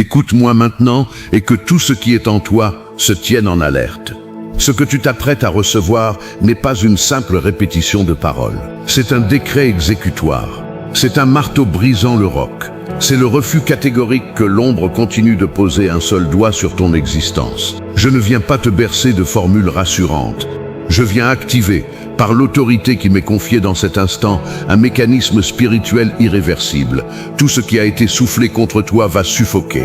Écoute-moi maintenant et que tout ce qui est en toi se tienne en alerte. Ce que tu t'apprêtes à recevoir n'est pas une simple répétition de paroles. C'est un décret exécutoire. C'est un marteau brisant le roc. C'est le refus catégorique que l'ombre continue de poser un seul doigt sur ton existence. Je ne viens pas te bercer de formules rassurantes. Je viens activer, par l'autorité qui m'est confiée dans cet instant, un mécanisme spirituel irréversible. Tout ce qui a été soufflé contre toi va suffoquer.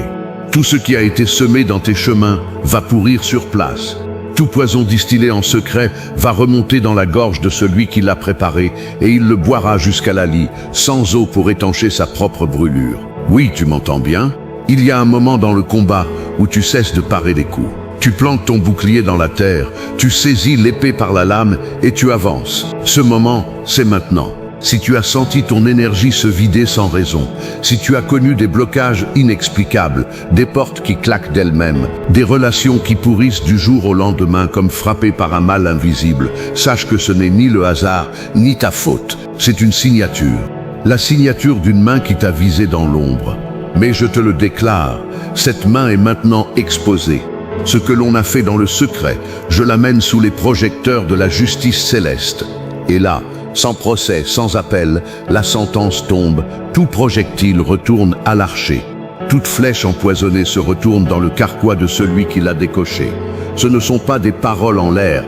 Tout ce qui a été semé dans tes chemins va pourrir sur place. Tout poison distillé en secret va remonter dans la gorge de celui qui l'a préparé et il le boira jusqu'à la lie, sans eau pour étancher sa propre brûlure. Oui, tu m'entends bien? Il y a un moment dans le combat où tu cesses de parer les coups. Tu plantes ton bouclier dans la terre, tu saisis l'épée par la lame et tu avances. Ce moment, c'est maintenant. Si tu as senti ton énergie se vider sans raison, si tu as connu des blocages inexplicables, des portes qui claquent d'elles-mêmes, des relations qui pourrissent du jour au lendemain comme frappées par un mal invisible, sache que ce n'est ni le hasard, ni ta faute. C'est une signature. La signature d'une main qui t'a visé dans l'ombre. Mais je te le déclare, cette main est maintenant exposée. Ce que l'on a fait dans le secret, je l'amène sous les projecteurs de la justice céleste. Et là, sans procès, sans appel, la sentence tombe, tout projectile retourne à l'archer. Toute flèche empoisonnée se retourne dans le carquois de celui qui l'a décoché. Ce ne sont pas des paroles en l'air,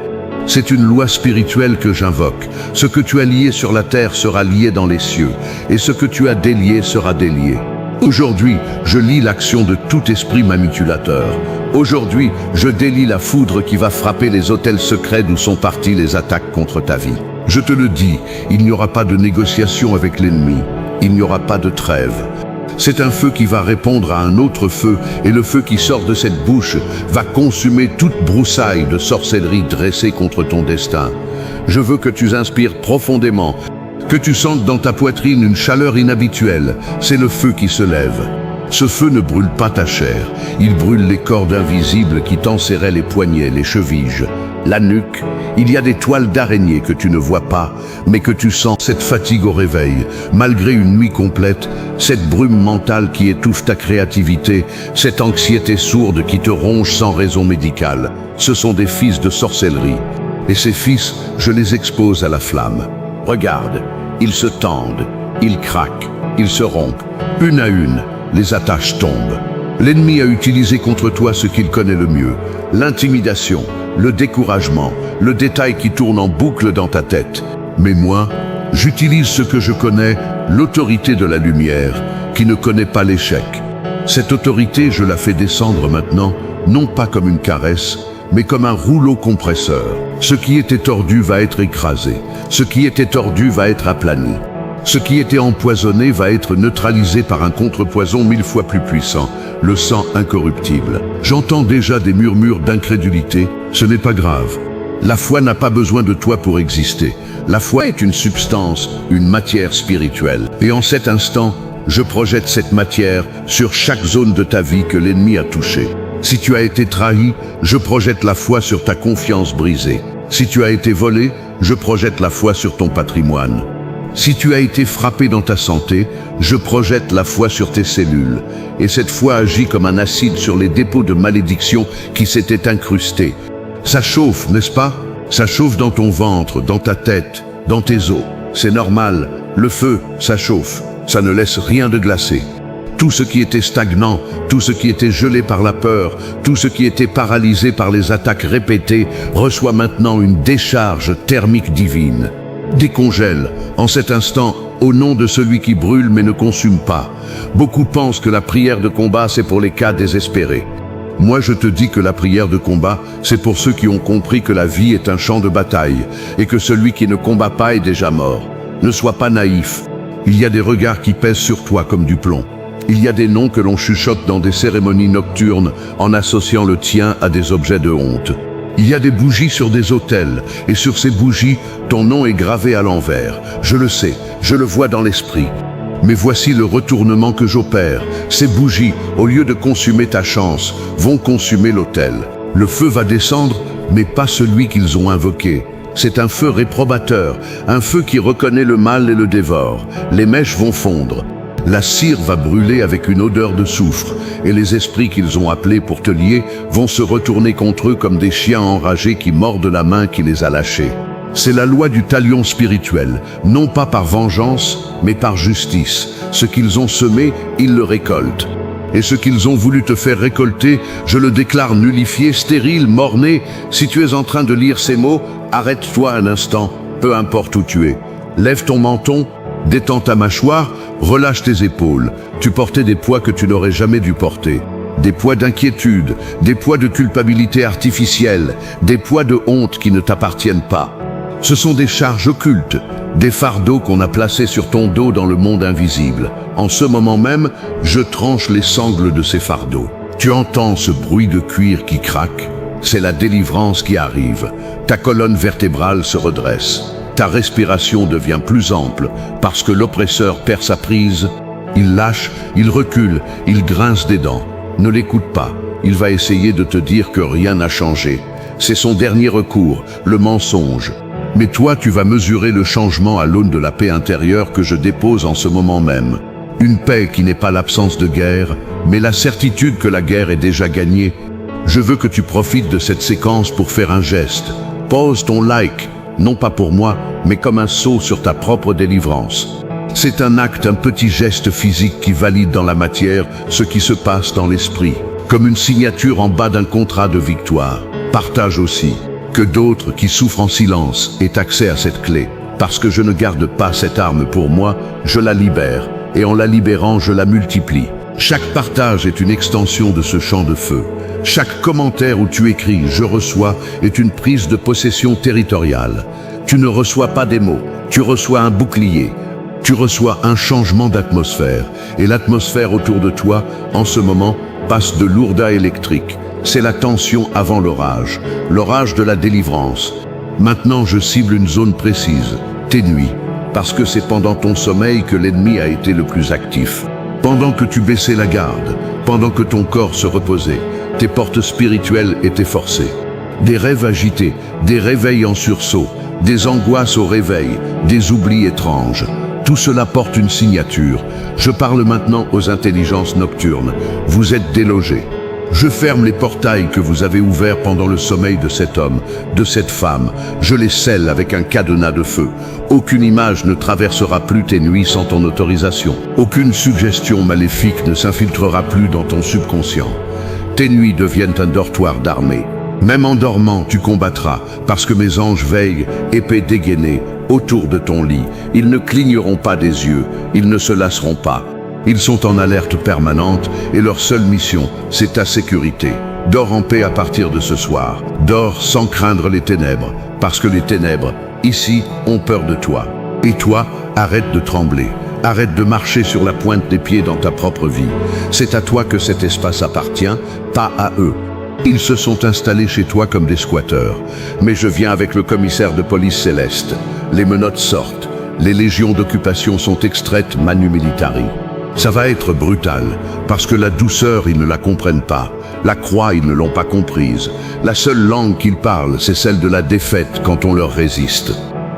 c'est une loi spirituelle que j'invoque. Ce que tu as lié sur la terre sera lié dans les cieux, et ce que tu as délié sera délié. Aujourd'hui, je lis l'action de tout esprit manipulateur. Aujourd'hui, je délie la foudre qui va frapper les autels secrets d'où sont parties les attaques contre ta vie. Je te le dis, il n'y aura pas de négociation avec l'ennemi, il n'y aura pas de trêve. C'est un feu qui va répondre à un autre feu, et le feu qui sort de cette bouche va consumer toute broussaille de sorcellerie dressée contre ton destin. Je veux que tu inspires profondément, que tu sentes dans ta poitrine une chaleur inhabituelle. C'est le feu qui se lève. Ce feu ne brûle pas ta chair, il brûle les cordes invisibles qui t'enserraient les poignets, les chevilles, la nuque. Il y a des toiles d'araignée que tu ne vois pas, mais que tu sens. Cette fatigue au réveil, malgré une nuit complète, cette brume mentale qui étouffe ta créativité, cette anxiété sourde qui te ronge sans raison médicale. Ce sont des fils de sorcellerie. Et ces fils, je les expose à la flamme. Regarde, ils se tendent, ils craquent, ils se rompent. Une à une, les attaches tombent. L'ennemi a utilisé contre toi ce qu'il connaît le mieux, l'intimidation, le découragement, le détail qui tourne en boucle dans ta tête. Mais moi, j'utilise ce que je connais, l'autorité de la lumière, qui ne connaît pas l'échec. Cette autorité, je la fais descendre maintenant, non pas comme une caresse, mais comme un rouleau compresseur. Ce qui était tordu va être écrasé, ce qui était tordu va être aplani. Ce qui était empoisonné va être neutralisé par un contrepoison 1000 fois plus puissant, le sang incorruptible. J'entends déjà des murmures d'incrédulité, ce n'est pas grave. La foi n'a pas besoin de toi pour exister. La foi est une substance, une matière spirituelle. Et en cet instant, je projette cette matière sur chaque zone de ta vie que l'ennemi a touchée. Si tu as été trahi, je projette la foi sur ta confiance brisée. Si tu as été volé, je projette la foi sur ton patrimoine. Si tu as été frappé dans ta santé, je projette la foi sur tes cellules. Et cette foi agit comme un acide sur les dépôts de malédiction qui s'étaient incrustés. Ça chauffe, n'est-ce pas? Ça chauffe dans ton ventre, dans ta tête, dans tes os. C'est normal, le feu, ça chauffe. Ça ne laisse rien de glacé. Tout ce qui était stagnant, tout ce qui était gelé par la peur, tout ce qui était paralysé par les attaques répétées, reçoit maintenant une décharge thermique divine. Décongèle, en cet instant, au nom de celui qui brûle mais ne consume pas. Beaucoup pensent que la prière de combat, c'est pour les cas désespérés. Moi, je te dis que la prière de combat, c'est pour ceux qui ont compris que la vie est un champ de bataille et que celui qui ne combat pas est déjà mort. Ne sois pas naïf. Il y a des regards qui pèsent sur toi comme du plomb. Il y a des noms que l'on chuchote dans des cérémonies nocturnes en associant le tien à des objets de honte. Il y a des bougies sur des autels, et sur ces bougies, ton nom est gravé à l'envers. Je le sais, je le vois dans l'esprit. Mais voici le retournement que j'opère. Ces bougies, au lieu de consumer ta chance, vont consumer l'autel. Le feu va descendre, mais pas celui qu'ils ont invoqué. C'est un feu réprobateur, un feu qui reconnaît le mal et le dévore. Les mèches vont fondre. La cire va brûler avec une odeur de soufre, et les esprits qu'ils ont appelés pour te lier vont se retourner contre eux comme des chiens enragés qui mordent la main qui les a lâchés. C'est la loi du talion spirituel, non pas par vengeance, mais par justice. Ce qu'ils ont semé, ils le récoltent. Et ce qu'ils ont voulu te faire récolter, je le déclare nullifié, stérile, mort-né. Si tu es en train de lire ces mots, arrête-toi un instant, peu importe où tu es. Lève ton menton, détends ta mâchoire, relâche tes épaules. Tu portais des poids que tu n'aurais jamais dû porter. Des poids d'inquiétude, des poids de culpabilité artificielle, des poids de honte qui ne t'appartiennent pas. Ce sont des charges occultes, des fardeaux qu'on a placés sur ton dos dans le monde invisible. En ce moment même, je tranche les sangles de ces fardeaux. Tu entends ce bruit de cuir qui craque? C'est la délivrance qui arrive. Ta colonne vertébrale se redresse. Ta respiration devient plus ample parce que l'oppresseur perd sa prise. Il lâche, il recule, il grince des dents. Ne l'écoute pas. Il va essayer de te dire que rien n'a changé. C'est son dernier recours, le mensonge. Mais toi, tu vas mesurer le changement à l'aune de la paix intérieure que je dépose en ce moment même. Une paix qui n'est pas l'absence de guerre, mais la certitude que la guerre est déjà gagnée. Je veux que tu profites de cette séquence pour faire un geste. Pose ton like, non pas pour moi, mais comme un sceau sur ta propre délivrance. C'est un acte, un petit geste physique qui valide dans la matière ce qui se passe dans l'esprit, comme une signature en bas d'un contrat de victoire. Partage aussi. Que d'autres qui souffrent en silence aient accès à cette clé. Parce que je ne garde pas cette arme pour moi, je la libère. Et en la libérant, je la multiplie. Chaque partage est une extension de ce champ de feu. Chaque commentaire où tu écris « je reçois » est une prise de possession territoriale. Tu ne reçois pas des mots, tu reçois un bouclier. Tu reçois un changement d'atmosphère. Et l'atmosphère autour de toi, en ce moment, passe de lourde à électrique. C'est la tension avant l'orage de la délivrance. Maintenant, je cible une zone précise, tes nuits, parce que c'est pendant ton sommeil que l'ennemi a été le plus actif. Pendant que tu baissais la garde, pendant que ton corps se reposait, tes portes spirituelles étaient forcées. Des rêves agités, des réveils en sursaut, des angoisses au réveil, des oublis étranges. Tout cela porte une signature. Je parle maintenant aux intelligences nocturnes. Vous êtes délogés. Je ferme les portails que vous avez ouverts pendant le sommeil de cet homme, de cette femme. Je les scelle avec un cadenas de feu. Aucune image ne traversera plus tes nuits sans ton autorisation. Aucune suggestion maléfique ne s'infiltrera plus dans ton subconscient. Tes nuits deviennent un dortoir d'armée. Même en dormant, tu combattras, parce que mes anges veillent, épée dégainée, autour de ton lit. Ils ne cligneront pas des yeux, ils ne se lasseront pas. Ils sont en alerte permanente et leur seule mission, c'est ta sécurité. Dors en paix à partir de ce soir. Dors sans craindre les ténèbres, parce que les ténèbres, ici, ont peur de toi. Et toi, arrête de trembler. Arrête de marcher sur la pointe des pieds dans ta propre vie. C'est à toi que cet espace appartient, pas à eux. Ils se sont installés chez toi comme des squatteurs. Mais je viens avec le commissaire de police céleste. Les menottes sortent. Les légions d'occupation sont extraites manu militari. Ça va être brutal, parce que la douceur, ils ne la comprennent pas. La croix, ils ne l'ont pas comprise. La seule langue qu'ils parlent, c'est celle de la défaite quand on leur résiste.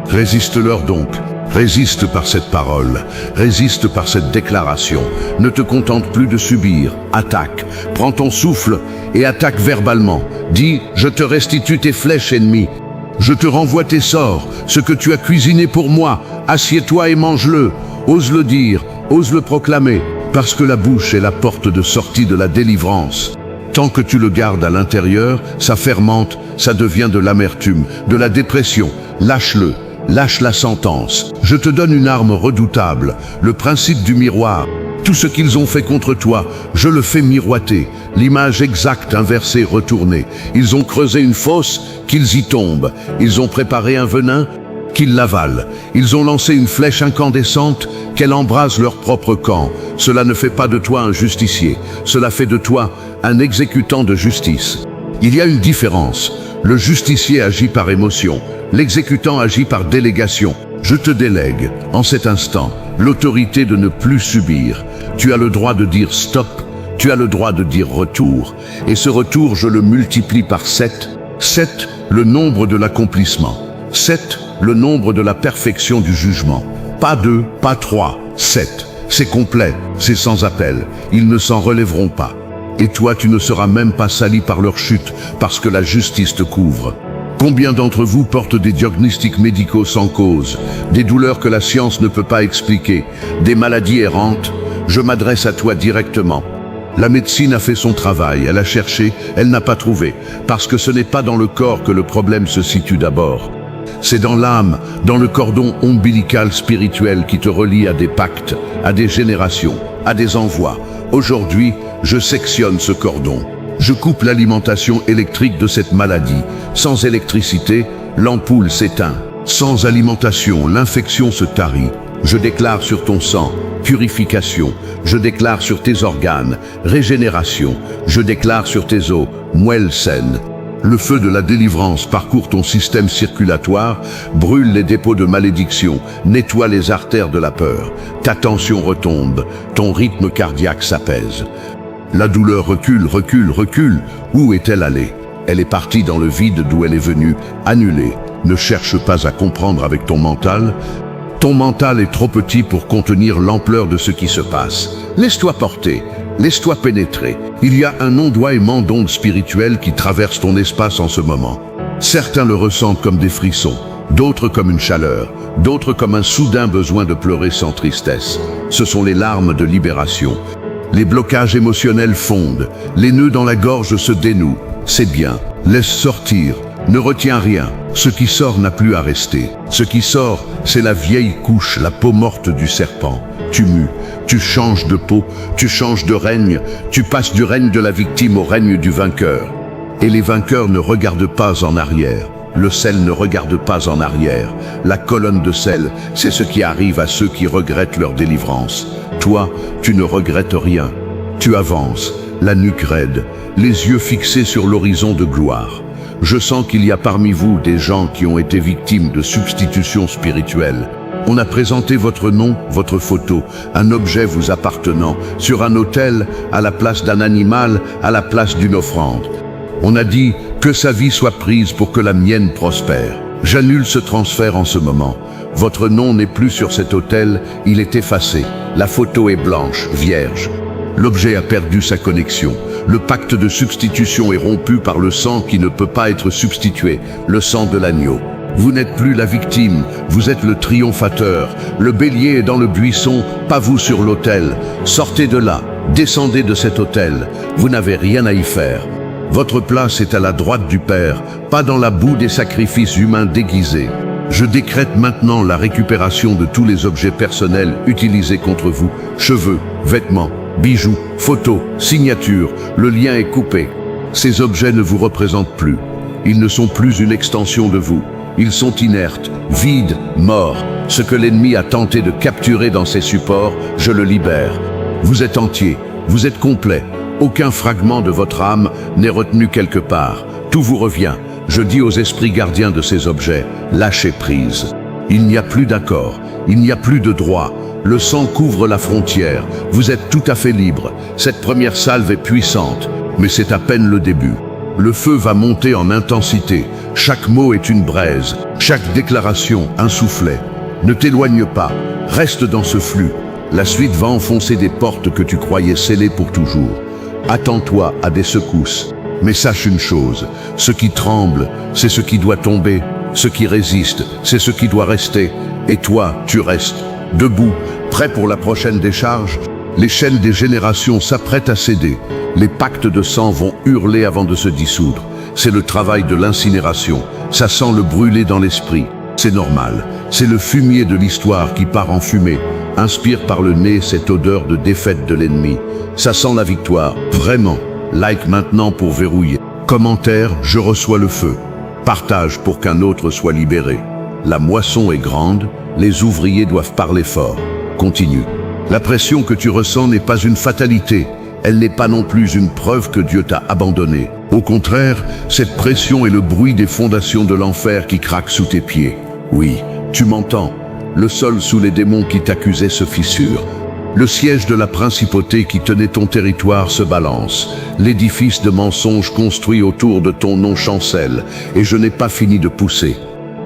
Résiste-leur donc. Résiste par cette parole. Résiste par cette déclaration. Ne te contente plus de subir. Attaque. Prends ton souffle et attaque verbalement. Dis, je te restitue tes flèches ennemies. Je te renvoie tes sorts, ce que tu as cuisiné pour moi. Assieds-toi et mange-le. Ose le dire. Ose le proclamer, parce que la bouche est la porte de sortie de la délivrance. Tant que tu le gardes à l'intérieur, ça fermente, ça devient de l'amertume, de la dépression. Lâche-le, lâche la sentence. Je te donne une arme redoutable, le principe du miroir. Tout ce qu'ils ont fait contre toi, je le fais miroiter. L'image exacte inversée, retournée. Ils ont creusé une fosse, qu'ils y tombent. Ils ont préparé un venin, qu'ils l'avalent. Ils ont lancé une flèche incandescente, qu'elle embrase leur propre camp. Cela ne fait pas de toi un justicier. Cela fait de toi un exécutant de justice. Il y a une différence. Le justicier agit par émotion. L'exécutant agit par délégation. Je te délègue, en cet instant, l'autorité de ne plus subir. Tu as le droit de dire stop. Tu as le droit de dire retour. Et ce retour, je le multiplie par 7. 7, le nombre de l'accomplissement. 7, le nombre de la perfection du jugement. Pas 2, pas 3, 7. C'est complet, c'est sans appel, ils ne s'en relèveront pas. Et toi, tu ne seras même pas sali par leur chute, parce que la justice te couvre. Combien d'entre vous portent des diagnostics médicaux sans cause, des douleurs que la science ne peut pas expliquer, des maladies errantes? Je m'adresse à toi directement. La médecine a fait son travail, elle a cherché, elle n'a pas trouvé, parce que ce n'est pas dans le corps que le problème se situe d'abord. C'est dans l'âme, dans le cordon ombilical spirituel qui te relie à des pactes, à des générations, à des envois. Aujourd'hui, je sectionne ce cordon. Je coupe l'alimentation électrique de cette maladie. Sans électricité, l'ampoule s'éteint. Sans alimentation, l'infection se tarit. Je déclare sur ton sang, purification. Je déclare sur tes organes, régénération. Je déclare sur tes os, moelle saine. Le feu de la délivrance parcourt ton système circulatoire, brûle les dépôts de malédiction, nettoie les artères de la peur. Ta tension retombe, ton rythme cardiaque s'apaise. La douleur recule, recule, recule. Où est-elle allée? Elle est partie dans le vide d'où elle est venue, annulée. Ne cherche pas à comprendre avec ton mental. Ton mental est trop petit pour contenir l'ampleur de ce qui se passe. Laisse-toi porter. Laisse-toi pénétrer. Il y a un ondoiement d'ondes spirituelles qui traverse ton espace en ce moment. Certains le ressentent comme des frissons, d'autres comme une chaleur, d'autres comme un soudain besoin de pleurer sans tristesse. Ce sont les larmes de libération. Les blocages émotionnels fondent, les nœuds dans la gorge se dénouent. C'est bien, laisse sortir, ne retiens rien. Ce qui sort n'a plus à rester. Ce qui sort, c'est la vieille couche, la peau morte du serpent. Tu mues, tu changes de peau, tu changes de règne, tu passes du règne de la victime au règne du vainqueur. Et les vainqueurs ne regardent pas en arrière. Le sel ne regarde pas en arrière. La colonne de sel, c'est ce qui arrive à ceux qui regrettent leur délivrance. Toi, tu ne regrettes rien. Tu avances, la nuque raide, les yeux fixés sur l'horizon de gloire. Je sens qu'il y a parmi vous des gens qui ont été victimes de substitution spirituelle. On a présenté votre nom, votre photo, un objet vous appartenant, sur un autel, à la place d'un animal, à la place d'une offrande. On a dit que sa vie soit prise pour que la mienne prospère. J'annule ce transfert en ce moment. Votre nom n'est plus sur cet autel, il est effacé. La photo est blanche, vierge. L'objet a perdu sa connexion. Le pacte de substitution est rompu par le sang qui ne peut pas être substitué, le sang de l'agneau. Vous n'êtes plus la victime, vous êtes le triomphateur. Le bélier est dans le buisson, pas vous sur l'autel. Sortez de là, descendez de cet autel. Vous n'avez rien à y faire. Votre place est à la droite du Père, pas dans la boue des sacrifices humains déguisés. Je décrète maintenant la récupération de tous les objets personnels utilisés contre vous, cheveux, vêtements, bijoux, photos, signatures. Le lien est coupé. Ces objets ne vous représentent plus. Ils ne sont plus une extension de vous. Ils sont inertes, vides, morts. Ce que l'ennemi a tenté de capturer dans ces supports, je le libère. Vous êtes entier, vous êtes complet. Aucun fragment de votre âme n'est retenu quelque part. Tout vous revient. Je dis aux esprits gardiens de ces objets, lâchez prise. Il n'y a plus d'accord, il n'y a plus de droit. Le sang couvre la frontière. Vous êtes tout à fait libre. Cette première salve est puissante, mais c'est à peine le début. Le feu va monter en intensité. Chaque mot est une braise, chaque déclaration un soufflet. Ne t'éloigne pas, reste dans ce flux. La suite va enfoncer des portes que tu croyais scellées pour toujours. Attends-toi à des secousses. Mais sache une chose, ce qui tremble, c'est ce qui doit tomber. Ce qui résiste, c'est ce qui doit rester. Et toi, tu restes, debout, prêt pour la prochaine décharge. Les chaînes des générations s'apprêtent à céder. Les pactes de sang vont hurler avant de se dissoudre. C'est le travail de l'incinération. Ça sent le brûler dans l'esprit. C'est normal. C'est le fumier de l'histoire qui part en fumée. Inspire par le nez cette odeur de défaite de l'ennemi. Ça sent la victoire, vraiment. Like maintenant pour verrouiller. Commentaire, je reçois le feu. Partage pour qu'un autre soit libéré. La moisson est grande, les ouvriers doivent parler fort. Continue. La pression que tu ressens n'est pas une fatalité. Elle n'est pas non plus une preuve que Dieu t'a abandonné. Au contraire, cette pression est le bruit des fondations de l'enfer qui craquent sous tes pieds. Oui, tu m'entends. Le sol sous les démons qui t'accusaient se fissure. Le siège de la principauté qui tenait ton territoire se balance. L'édifice de mensonges construit autour de ton nom chancelle, et je n'ai pas fini de pousser.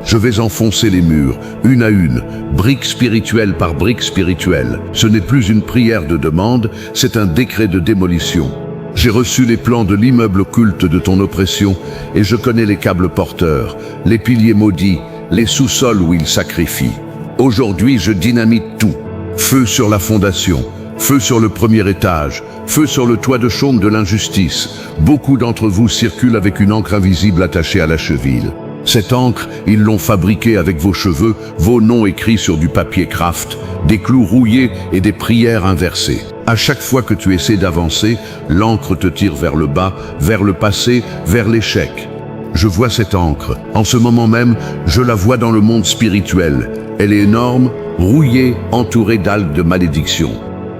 Je vais enfoncer les murs, une à une, brique spirituelle par brique spirituelle. Ce n'est plus une prière de demande, c'est un décret de démolition. J'ai reçu les plans de l'immeuble occulte de ton oppression et je connais les câbles porteurs, les piliers maudits, les sous-sols où ils sacrifient. Aujourd'hui, je dynamite tout. Feu sur la fondation, feu sur le premier étage, feu sur le toit de chaume de l'injustice. Beaucoup d'entre vous circulent avec une encre invisible attachée à la cheville. Cette encre, ils l'ont fabriquée avec vos cheveux, vos noms écrits sur du papier craft, des clous rouillés et des prières inversées. À chaque fois que tu essaies d'avancer, l'encre te tire vers le bas, vers le passé, vers l'échec. Je vois cette encre. En ce moment même, je la vois dans le monde spirituel. Elle est énorme, rouillée, entourée d'algues de malédiction.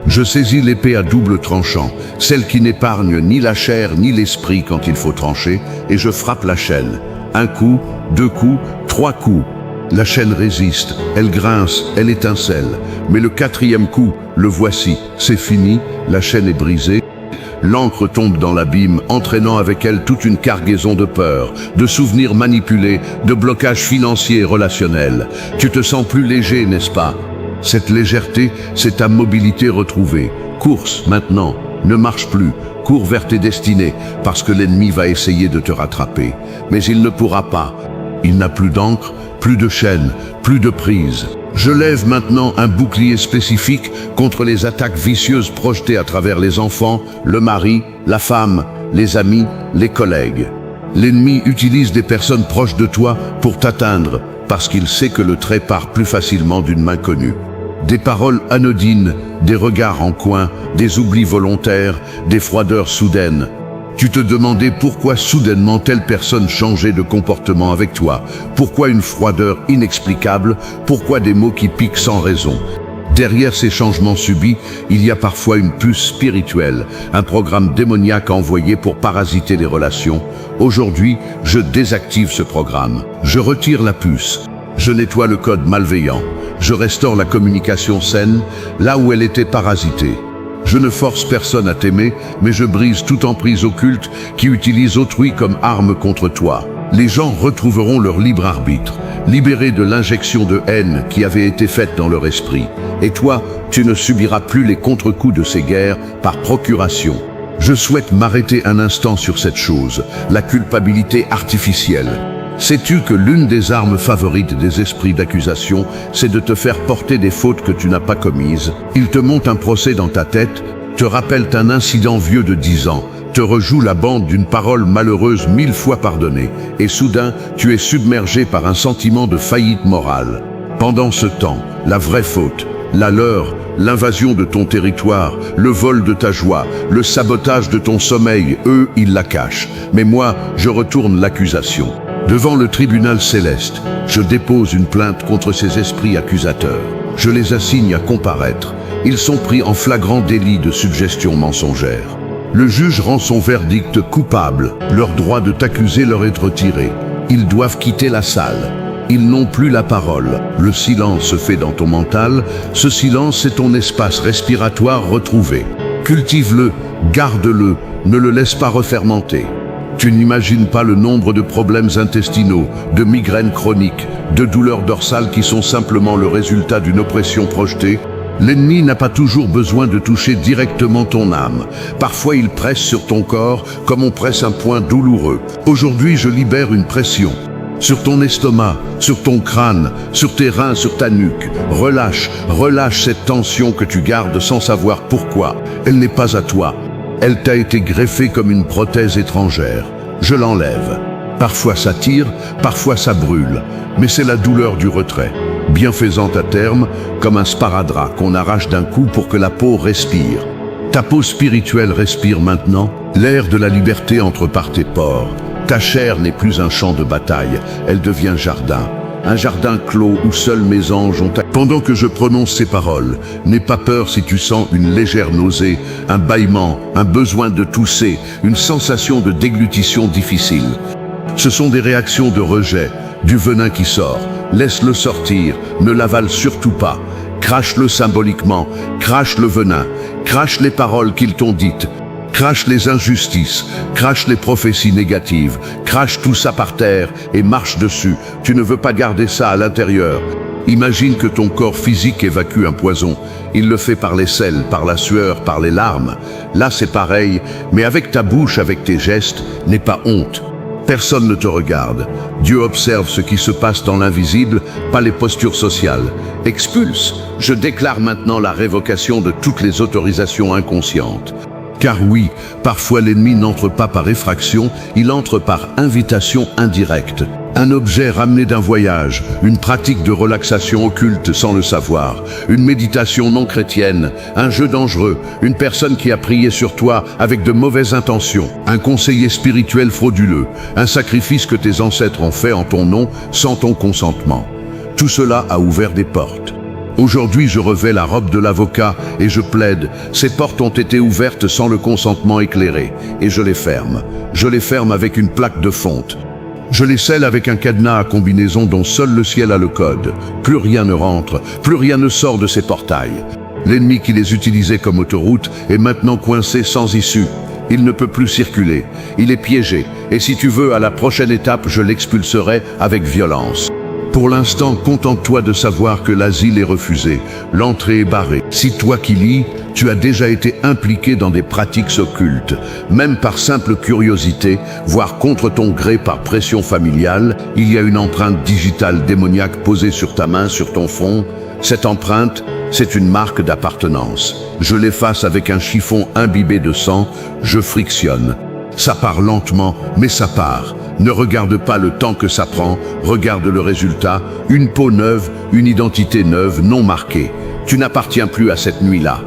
Je saisis l'épée à double tranchant, celle qui n'épargne ni la chair ni l'esprit quand il faut trancher, et je frappe la chaîne. Un coup, deux coups, trois coups. La chaîne résiste, elle grince, elle étincelle. Mais le quatrième coup, le voici, c'est fini, la chaîne est brisée. L'encre tombe dans l'abîme, entraînant avec elle toute une cargaison de peur, de souvenirs manipulés, de blocages financiers et relationnels. Tu te sens plus léger, n'est-ce pas? Cette légèreté, c'est ta mobilité retrouvée. Course, maintenant, ne marche plus. Cours vers tes destinées, parce que l'ennemi va essayer de te rattraper. Mais il ne pourra pas. Il n'a plus d'encre, plus de chaîne, plus de prise. Je lève maintenant un bouclier spécifique contre les attaques vicieuses projetées à travers les enfants, le mari, la femme, les amis, les collègues. L'ennemi utilise des personnes proches de toi pour t'atteindre, parce qu'il sait que le trait part plus facilement d'une main connue. Des paroles anodines, des regards en coin, des oublis volontaires, des froideurs soudaines. Tu te demandais pourquoi soudainement telle personne changeait de comportement avec toi, pourquoi une froideur inexplicable, pourquoi des mots qui piquent sans raison. Derrière ces changements subis, il y a parfois une puce spirituelle, un programme démoniaque envoyé pour parasiter les relations. Aujourd'hui, je désactive ce programme. Je retire la puce. Je nettoie le code malveillant. Je restaure la communication saine, là où elle était parasitée. Je ne force personne à t'aimer, mais je brise toute emprise occulte qui utilise autrui comme arme contre toi. Les gens retrouveront leur libre arbitre, libérés de l'injection de haine qui avait été faite dans leur esprit. Et toi, tu ne subiras plus les contre-coups de ces guerres par procuration. Je souhaite m'arrêter un instant sur cette chose, la culpabilité artificielle. Sais-tu que l'une des armes favorites des esprits d'accusation, c'est de te faire porter des fautes que tu n'as pas commises? Ils te montent un procès dans ta tête, te rappellent un incident vieux de 10 ans, te rejouent la bande d'une parole malheureuse 1000 fois pardonnée, et soudain, tu es submergé par un sentiment de faillite morale. Pendant ce temps, la vraie faute, la leur, l'invasion de ton territoire, le vol de ta joie, le sabotage de ton sommeil, eux, ils la cachent. Mais moi, je retourne l'accusation. Devant le tribunal céleste, je dépose une plainte contre ces esprits accusateurs. Je les assigne à comparaître. Ils sont pris en flagrant délit de suggestion mensongère. Le juge rend son verdict coupable. Leur droit de t'accuser leur est retiré. Ils doivent quitter la salle. Ils n'ont plus la parole. Le silence se fait dans ton mental. Ce silence, c'est ton espace respiratoire retrouvé. Cultive-le, garde-le, ne le laisse pas refermenter. Tu n'imagines pas le nombre de problèmes intestinaux, de migraines chroniques, de douleurs dorsales qui sont simplement le résultat d'une oppression projetée. L'ennemi n'a pas toujours besoin de toucher directement ton âme. Parfois il presse sur ton corps comme on presse un point douloureux. Aujourd'hui je libère une pression. Sur ton estomac, sur ton crâne, sur tes reins, sur ta nuque. Relâche, relâche cette tension que tu gardes sans savoir pourquoi. Elle n'est pas à toi. Elle t'a été greffée comme une prothèse étrangère. Je l'enlève. Parfois ça tire, parfois ça brûle. Mais c'est la douleur du retrait. Bienfaisante à terme, comme un sparadrap qu'on arrache d'un coup pour que la peau respire. Ta peau spirituelle respire maintenant. L'air de la liberté entre par tes pores. Ta chair n'est plus un champ de bataille, elle devient jardin. Un jardin clos où seuls mes anges ont... Pendant que je prononce ces paroles, n'aie pas peur si tu sens une légère nausée, un bâillement, un besoin de tousser, une sensation de déglutition difficile. Ce sont des réactions de rejet, du venin qui sort. Laisse-le sortir, ne l'avale surtout pas. Crache-le symboliquement, crache le venin, crache les paroles qu'ils t'ont dites. Crache les injustices, crache les prophéties négatives, crache tout ça par terre et marche dessus. Tu ne veux pas garder ça à l'intérieur. Imagine que ton corps physique évacue un poison. Il le fait par les selles, par la sueur, par les larmes. Là, c'est pareil, mais avec ta bouche, avec tes gestes, n'aie pas honte. Personne ne te regarde. Dieu observe ce qui se passe dans l'invisible, pas les postures sociales. Expulse. Je déclare maintenant la révocation de toutes les autorisations inconscientes. Car oui, parfois l'ennemi n'entre pas par effraction, il entre par invitation indirecte. Un objet ramené d'un voyage, une pratique de relaxation occulte sans le savoir, une méditation non chrétienne, un jeu dangereux, une personne qui a prié sur toi avec de mauvaises intentions, un conseiller spirituel frauduleux, un sacrifice que tes ancêtres ont fait en ton nom sans ton consentement. Tout cela a ouvert des portes. Aujourd'hui, je revêts la robe de l'avocat et je plaide. Ces portes ont été ouvertes sans le consentement éclairé et je les ferme. Je les ferme avec une plaque de fonte. Je les scelle avec un cadenas à combinaison dont seul le ciel a le code. Plus rien ne rentre, plus rien ne sort de ces portails. L'ennemi qui les utilisait comme autoroute est maintenant coincé sans issue. Il ne peut plus circuler. Il est piégé. Et si tu veux, à la prochaine étape, je l'expulserai avec violence. Pour l'instant, contente-toi de savoir que l'asile est refusé, l'entrée est barrée. Si toi qui lis, tu as déjà été impliqué dans des pratiques occultes, même par simple curiosité, voire contre ton gré par pression familiale, il y a une empreinte digitale démoniaque posée sur ta main, sur ton front. Cette empreinte, c'est une marque d'appartenance. Je l'efface avec un chiffon imbibé de sang, je frictionne. Ça part lentement, mais ça part. Ne regarde pas le temps que ça prend, regarde le résultat. Une peau neuve, une identité neuve, non marquée. Tu n'appartiens plus à cette nuit-là.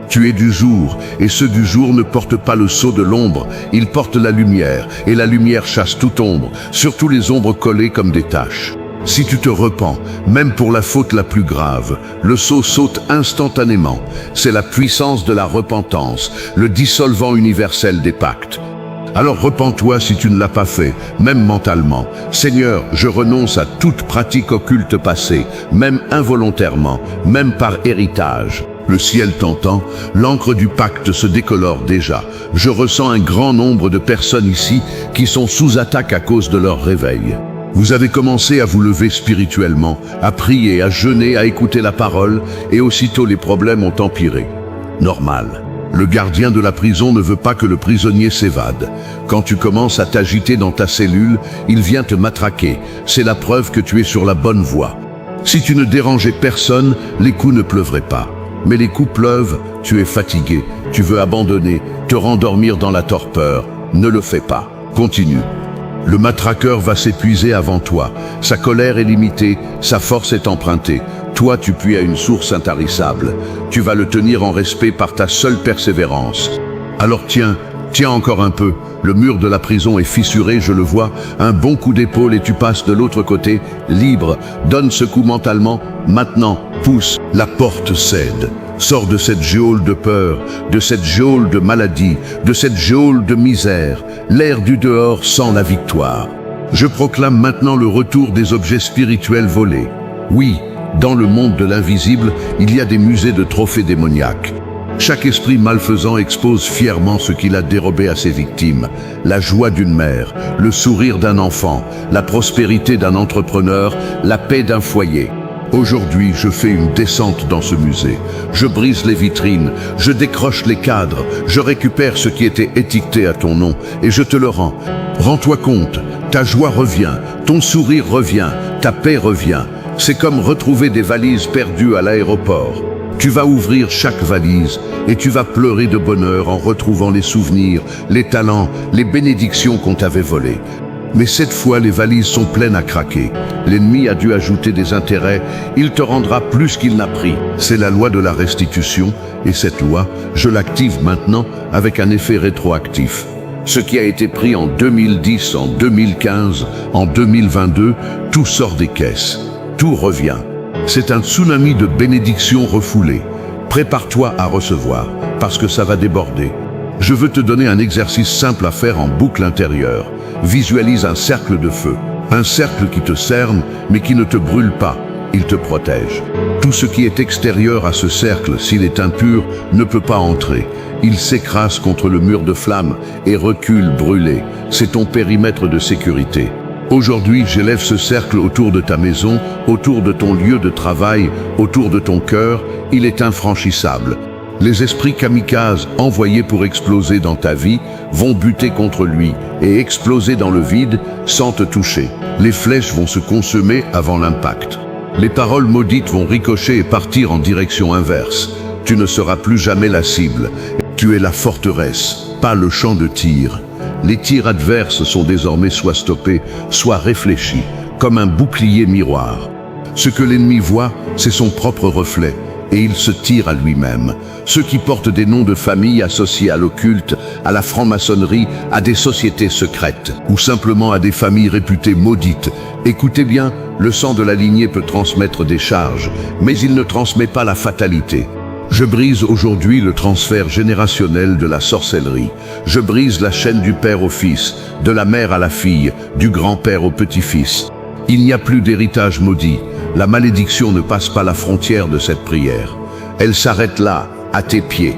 Tu es du jour, et ceux du jour ne portent pas le sceau de l'ombre, ils portent la lumière, et la lumière chasse toute ombre, surtout les ombres collées comme des taches. Si tu te repens, même pour la faute la plus grave, le sceau saute instantanément. C'est la puissance de la repentance, le dissolvant universel des pactes. Alors repens-toi si tu ne l'as pas fait, même mentalement. Seigneur, je renonce à toute pratique occulte passée, même involontairement, même par héritage. Le ciel t'entend, l'encre du pacte se décolore déjà. Je ressens un grand nombre de personnes ici qui sont sous attaque à cause de leur réveil. Vous avez commencé à vous lever spirituellement, à prier, à jeûner, à écouter la parole, et aussitôt les problèmes ont empiré. Normal. Le gardien de la prison ne veut pas que le prisonnier s'évade. Quand tu commences à t'agiter dans ta cellule, il vient te matraquer. C'est la preuve que tu es sur la bonne voie. Si tu ne dérangeais personne, les coups ne pleuvraient pas. Mais les coups pleuvent, tu es fatigué, tu veux abandonner, te rendormir dans la torpeur. Ne le fais pas. Continue. Le matraqueur va s'épuiser avant toi. Sa colère est limitée, sa force est empruntée. Toi, tu puies à une source intarissable. Tu vas le tenir en respect par ta seule persévérance. Alors tiens encore un peu. Le mur de la prison est fissuré, je le vois. Un bon coup d'épaule et tu passes de l'autre côté, libre. Donne ce coup mentalement. Maintenant, pousse. La porte cède. Sors de cette geôle de peur, de cette geôle de maladie, de cette geôle de misère. L'air du dehors sent la victoire. Je proclame maintenant le retour des objets spirituels volés. Oui, dans le monde de l'invisible, il y a des musées de trophées démoniaques. Chaque esprit malfaisant expose fièrement ce qu'il a dérobé à ses victimes. La joie d'une mère, le sourire d'un enfant, la prospérité d'un entrepreneur, la paix d'un foyer. Aujourd'hui, je fais une descente dans ce musée. Je brise les vitrines, je décroche les cadres, je récupère ce qui était étiqueté à ton nom et je te le rends. Rends-toi compte, ta joie revient, ton sourire revient, ta paix revient. C'est comme retrouver des valises perdues à l'aéroport. Tu vas ouvrir chaque valise et tu vas pleurer de bonheur en retrouvant les souvenirs, les talents, les bénédictions qu'on t'avait volées. Mais cette fois, les valises sont pleines à craquer. L'ennemi a dû ajouter des intérêts. Il te rendra plus qu'il n'a pris. C'est la loi de la restitution et cette loi, je l'active maintenant avec un effet rétroactif. Ce qui a été pris en 2010, en 2015, en 2022, tout sort des caisses. Tout revient. C'est un tsunami de bénédictions refoulées. Prépare-toi à recevoir, parce que ça va déborder. Je veux te donner un exercice simple à faire en boucle intérieure. Visualise un cercle de feu. Un cercle qui te cerne, mais qui ne te brûle pas. Il te protège. Tout ce qui est extérieur à ce cercle, s'il est impur, ne peut pas entrer. Il s'écrase contre le mur de flamme et recule brûlé. C'est ton périmètre de sécurité. Aujourd'hui, j'élève ce cercle autour de ta maison, autour de ton lieu de travail, autour de ton cœur. Il est infranchissable. Les esprits kamikazes envoyés pour exploser dans ta vie vont buter contre lui et exploser dans le vide sans te toucher. Les flèches vont se consumer avant l'impact. Les paroles maudites vont ricocher et partir en direction inverse. Tu ne seras plus jamais la cible. Tu es la forteresse, pas le champ de tir. Les tirs adverses sont désormais soit stoppés, soit réfléchis, comme un bouclier miroir. Ce que l'ennemi voit, c'est son propre reflet, et il se tire à lui-même. Ceux qui portent des noms de famille associés à l'occulte, à la franc-maçonnerie, à des sociétés secrètes, ou simplement à des familles réputées maudites. Écoutez bien, le sang de la lignée peut transmettre des charges, mais il ne transmet pas la fatalité. Je brise aujourd'hui le transfert générationnel de la sorcellerie. Je brise la chaîne du père au fils, de la mère à la fille, du grand-père au petit-fils. Il n'y a plus d'héritage maudit. La malédiction ne passe pas la frontière de cette prière. Elle s'arrête là, à tes pieds.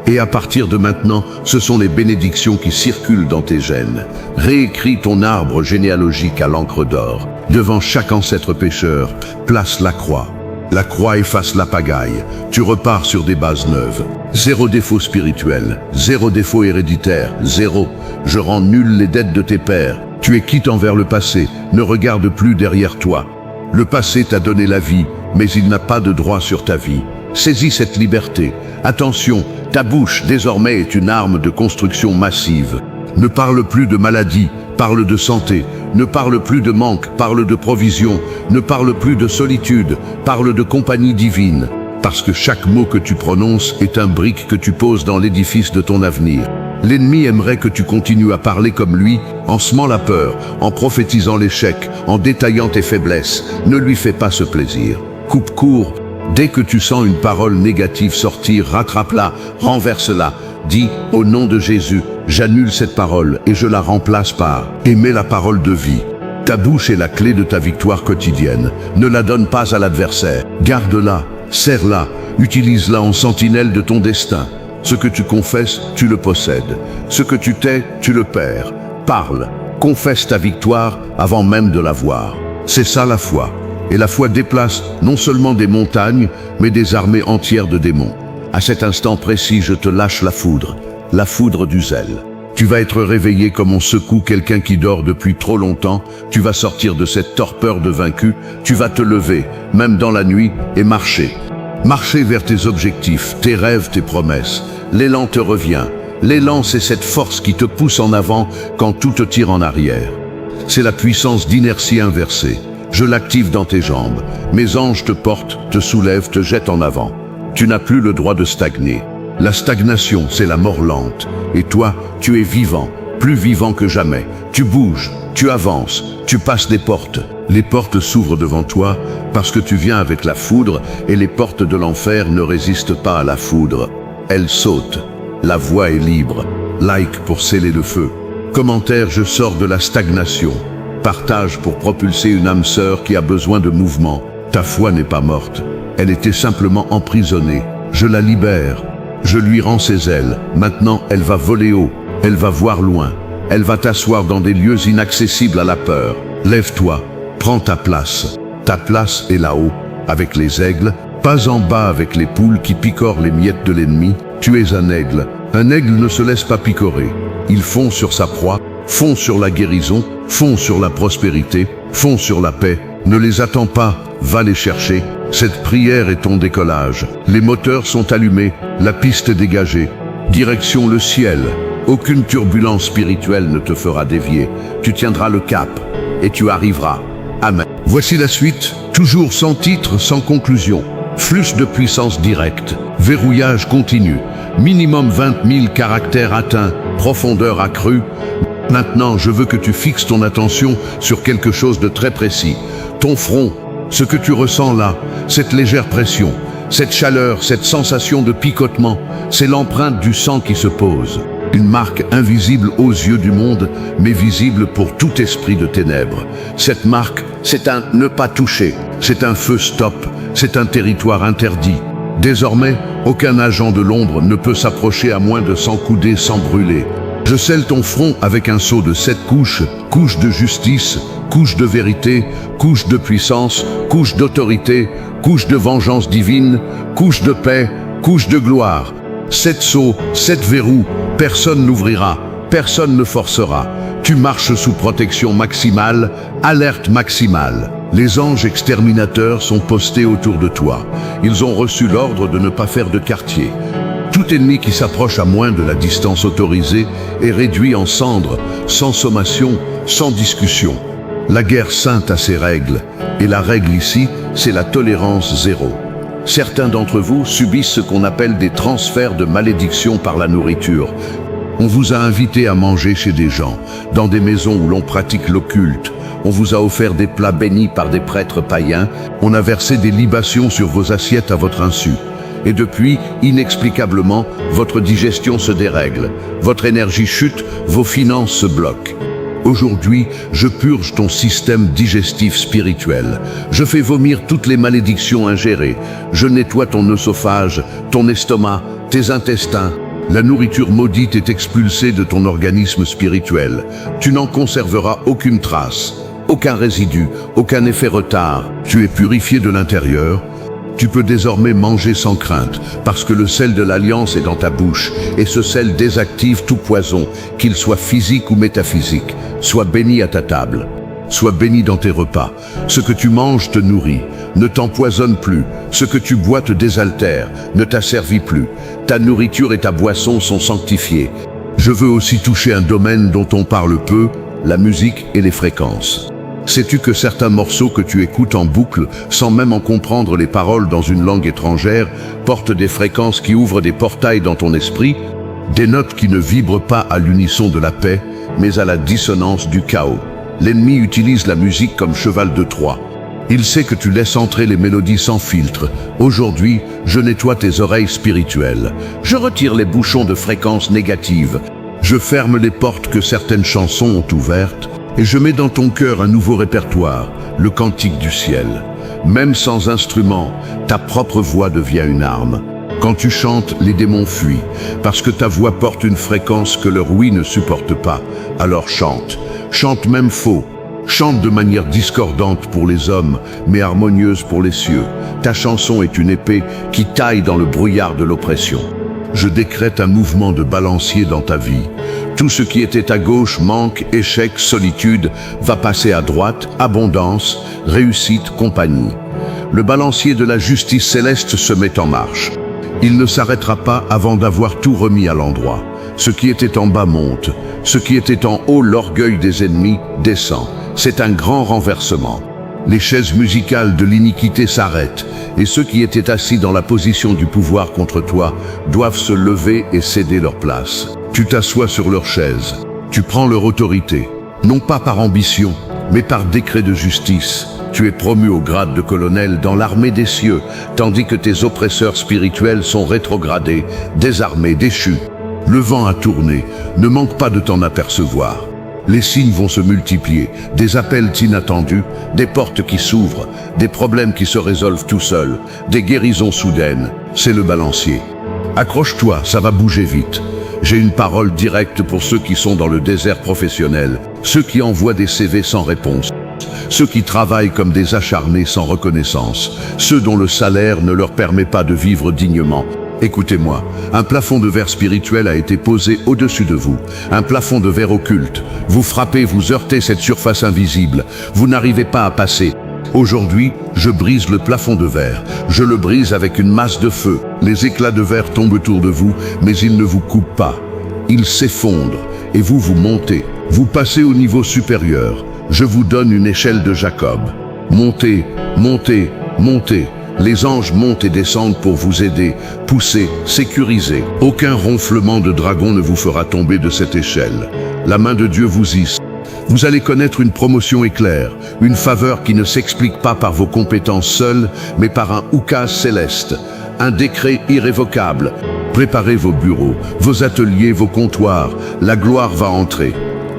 Et à partir de maintenant, ce sont les bénédictions qui circulent dans tes gènes. Réécris ton arbre généalogique à l'encre d'or. Devant chaque ancêtre pécheur, place la croix. La croix efface la pagaille. Tu repars sur des bases neuves. Zéro défaut spirituel, zéro défaut héréditaire, zéro. Je rends nulles les dettes de tes pères. Tu es quitte envers le passé. Ne regarde plus derrière toi. Le passé t'a donné la vie, mais il n'a pas de droit sur ta vie. Saisis cette liberté. Attention, ta bouche désormais est une arme de construction massive. Ne parle plus de maladie, parle de santé. Ne parle plus de manque, parle de provision. Ne parle plus de solitude, parle de compagnie divine. Parce que chaque mot que tu prononces est un brique que tu poses dans l'édifice de ton avenir. L'ennemi aimerait que tu continues à parler comme lui, en semant la peur, en prophétisant l'échec, en détaillant tes faiblesses. Ne lui fais pas ce plaisir. Coupe court. Dès que tu sens une parole négative sortir, rattrape-la, renverse-la. Dis, au nom de Jésus, j'annule cette parole et je la remplace par « Aimer la parole de vie ». Ta bouche est la clé de ta victoire quotidienne. Ne la donne pas à l'adversaire. Garde-la, serre-la, utilise-la en sentinelle de ton destin. Ce que tu confesses, tu le possèdes. Ce que tu tais, tu le perds. Parle, confesse ta victoire avant même de la voir. C'est ça la foi. Et la foi déplace non seulement des montagnes, mais des armées entières de démons. À cet instant précis, je te lâche la foudre du zèle. Tu vas être réveillé comme on secoue quelqu'un qui dort depuis trop longtemps. Tu vas sortir de cette torpeur de vaincu. Tu vas te lever, même dans la nuit, et marcher. Marcher vers tes objectifs, tes rêves, tes promesses. L'élan te revient. L'élan, c'est cette force qui te pousse en avant quand tout te tire en arrière. C'est la puissance d'inertie inversée. Je l'active dans tes jambes. Mes anges te portent, te soulèvent, te jettent en avant. Tu n'as plus le droit de stagner. La stagnation, c'est la mort lente. Et toi, tu es vivant, plus vivant que jamais. Tu bouges, tu avances, tu passes des portes. Les portes s'ouvrent devant toi parce que tu viens avec la foudre et les portes de l'enfer ne résistent pas à la foudre. Elles sautent. La voie est libre. Like pour sceller le feu. Commentaire, je sors de la stagnation. Partage pour propulser une âme sœur qui a besoin de mouvement. Ta foi n'est pas morte. Elle était simplement emprisonnée. Je la libère. Je lui rends ses ailes. Maintenant, elle va voler haut. Elle va voir loin. Elle va t'asseoir dans des lieux inaccessibles à la peur. Lève-toi. Prends ta place. Ta place est là-haut, avec les aigles, pas en bas avec les poules qui picorent les miettes de l'ennemi. Tu es un aigle. Un aigle ne se laisse pas picorer. Il fond sur sa proie, fond sur la guérison, fond sur la prospérité, fond sur la paix. Ne les attends pas, va les chercher. Cette prière est ton décollage. Les moteurs sont allumés, la piste dégagée. Direction le ciel. Aucune turbulence spirituelle ne te fera dévier. Tu tiendras le cap et tu arriveras. Amen. Voici la suite, toujours sans titre, sans conclusion. Flux de puissance directe. Verrouillage continu. Minimum 20 000 caractères atteints. Profondeur accrue. Maintenant, je veux que tu fixes ton attention sur quelque chose de très précis. Ton front, ce que tu ressens là, cette légère pression, cette chaleur, cette sensation de picotement, c'est l'empreinte du sang qui se pose. Une marque invisible aux yeux du monde, mais visible pour tout esprit de ténèbres. Cette marque, c'est un ne pas toucher, c'est un feu stop, c'est un territoire interdit. Désormais, aucun agent de l'ombre ne peut s'approcher à moins de 100 coudées sans brûler. Je scelle ton front avec un sceau de 7 couches, couche de justice, couche de vérité, couche de puissance, couche d'autorité, couche de vengeance divine, couche de paix, couche de gloire. 7 sceaux, 7 verrous, personne n'ouvrira, personne ne forcera. Tu marches sous protection maximale, alerte maximale. Les anges exterminateurs sont postés autour de toi. Ils ont reçu l'ordre de ne pas faire de quartier. Tout ennemi qui s'approche à moins de la distance autorisée est réduit en cendres, sans sommation, sans discussion. La guerre sainte a ses règles, et la règle ici, c'est la tolérance zéro. Certains d'entre vous subissent ce qu'on appelle des transferts de malédiction par la nourriture. On vous a invité à manger chez des gens, dans des maisons où l'on pratique l'occulte. On vous a offert des plats bénis par des prêtres païens. On a versé des libations sur vos assiettes à votre insu. Et depuis, inexplicablement, votre digestion se dérègle. Votre énergie chute, vos finances se bloquent. Aujourd'hui, je purge ton système digestif spirituel. Je fais vomir toutes les malédictions ingérées. Je nettoie ton œsophage, ton estomac, tes intestins. La nourriture maudite est expulsée de ton organisme spirituel. Tu n'en conserveras aucune trace, aucun résidu, aucun effet retard. Tu es purifié de l'intérieur. Tu peux désormais manger sans crainte, parce que le sel de l'Alliance est dans ta bouche, et ce sel désactive tout poison, qu'il soit physique ou métaphysique. Sois béni à ta table. Sois béni dans tes repas. Ce que tu manges te nourrit. Ne t'empoisonne plus. Ce que tu bois te désaltère. Ne t'asservit plus. Ta nourriture et ta boisson sont sanctifiées. Je veux aussi toucher un domaine dont on parle peu, la musique et les fréquences. Sais-tu que certains morceaux que tu écoutes en boucle, sans même en comprendre les paroles dans une langue étrangère, portent des fréquences qui ouvrent des portails dans ton esprit, des notes qui ne vibrent pas à l'unisson de la paix, mais à la dissonance du chaos. L'ennemi utilise la musique comme cheval de Troie. Il sait que tu laisses entrer les mélodies sans filtre. Aujourd'hui, je nettoie tes oreilles spirituelles. Je retire les bouchons de fréquences négatives. Je ferme les portes que certaines chansons ont ouvertes et je mets dans ton cœur un nouveau répertoire, le cantique du ciel. Même sans instrument, ta propre voix devient une arme. Quand tu chantes, les démons fuient, parce que ta voix porte une fréquence que leur ouïe ne supporte pas. Alors chante. Chante même faux. Chante de manière discordante pour les hommes, mais harmonieuse pour les cieux. Ta chanson est une épée qui taille dans le brouillard de l'oppression. Je décrète un mouvement de balancier dans ta vie. Tout ce qui était à gauche, manque, échec, solitude, va passer à droite, abondance, réussite, compagnie. Le balancier de la justice céleste se met en marche. Il ne s'arrêtera pas avant d'avoir tout remis à l'endroit. Ce qui était en bas monte. Ce qui était en haut, l'orgueil des ennemis, descend. C'est un grand renversement. Les chaises musicales de l'iniquité s'arrêtent, et ceux qui étaient assis dans la position du pouvoir contre toi doivent se lever et céder leur place. Tu t'assois sur leur chaise. Tu prends leur autorité, non pas par ambition, mais par décret de justice. Tu es promu au grade de colonel dans l'armée des cieux, tandis que tes oppresseurs spirituels sont rétrogradés, désarmés, déchus. Le vent a tourné, ne manque pas de t'en apercevoir. Les signes vont se multiplier, des appels inattendus, des portes qui s'ouvrent, des problèmes qui se résolvent tout seuls, des guérisons soudaines. C'est le balancier. Accroche-toi, ça va bouger vite. J'ai une parole directe pour ceux qui sont dans le désert professionnel, ceux qui envoient des CV sans réponse, ceux qui travaillent comme des acharnés sans reconnaissance, ceux dont le salaire ne leur permet pas de vivre dignement. Écoutez-moi, un plafond de verre spirituel a été posé au-dessus de vous, un plafond de verre occulte. Vous frappez, vous heurtez cette surface invisible, vous n'arrivez pas à passer. Aujourd'hui, je brise le plafond de verre, je le brise avec une masse de feu. Les éclats de verre tombent autour de vous, mais ils ne vous coupent pas. Ils s'effondrent, et vous montez. Vous passez au niveau supérieur. Je vous donne une échelle de Jacob. Montez, montez, montez. Les anges montent et descendent pour vous aider, pousser, sécuriser. Aucun ronflement de dragon ne vous fera tomber de cette échelle. La main de Dieu vous hisse. Vous allez connaître une promotion éclair, une faveur qui ne s'explique pas par vos compétences seules, mais par un oukase céleste, un décret irrévocable. Préparez vos bureaux, vos ateliers, vos comptoirs. La gloire va entrer.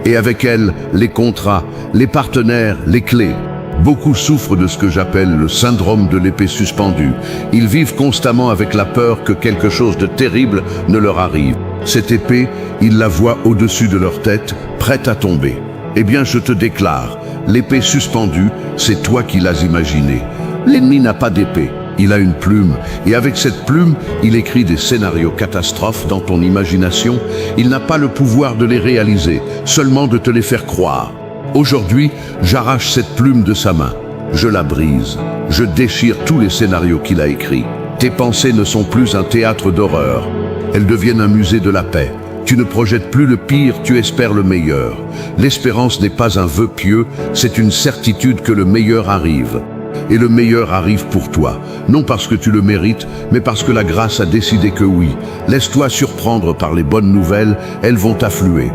Et avec elle, les contrats, les partenaires, les clés. Beaucoup souffrent de ce que j'appelle le syndrome de l'épée suspendue. Ils vivent constamment avec la peur que quelque chose de terrible ne leur arrive. Cette épée, ils la voient au-dessus de leur tête, prête à tomber. Eh bien, je te déclare, l'épée suspendue, c'est toi qui l'as imaginée. L'ennemi n'a pas d'épée, il a une plume, et avec cette plume, il écrit des scénarios catastrophes dans ton imagination. Il n'a pas le pouvoir de les réaliser, seulement de te les faire croire. Aujourd'hui, j'arrache cette plume de sa main. Je la brise. Je déchire tous les scénarios qu'il a écrits. Tes pensées ne sont plus un théâtre d'horreur. Elles deviennent un musée de la paix. Tu ne projettes plus le pire, tu espères le meilleur. L'espérance n'est pas un vœu pieux, c'est une certitude que le meilleur arrive. Et le meilleur arrive pour toi, non parce que tu le mérites, mais parce que la grâce a décidé que oui. Laisse-toi surprendre par les bonnes nouvelles, elles vont affluer.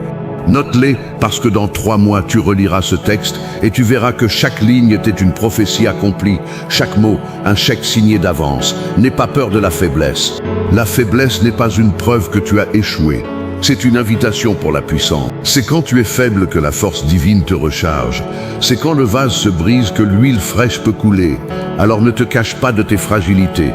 Note-les parce que dans 3 mois tu reliras ce texte et tu verras que chaque ligne était une prophétie accomplie, chaque mot un chèque signé d'avance. N'aie pas peur de la faiblesse. La faiblesse n'est pas une preuve que tu as échoué. C'est une invitation pour la puissance. C'est quand tu es faible que la force divine te recharge. C'est quand le vase se brise que l'huile fraîche peut couler. Alors ne te cache pas de tes fragilités.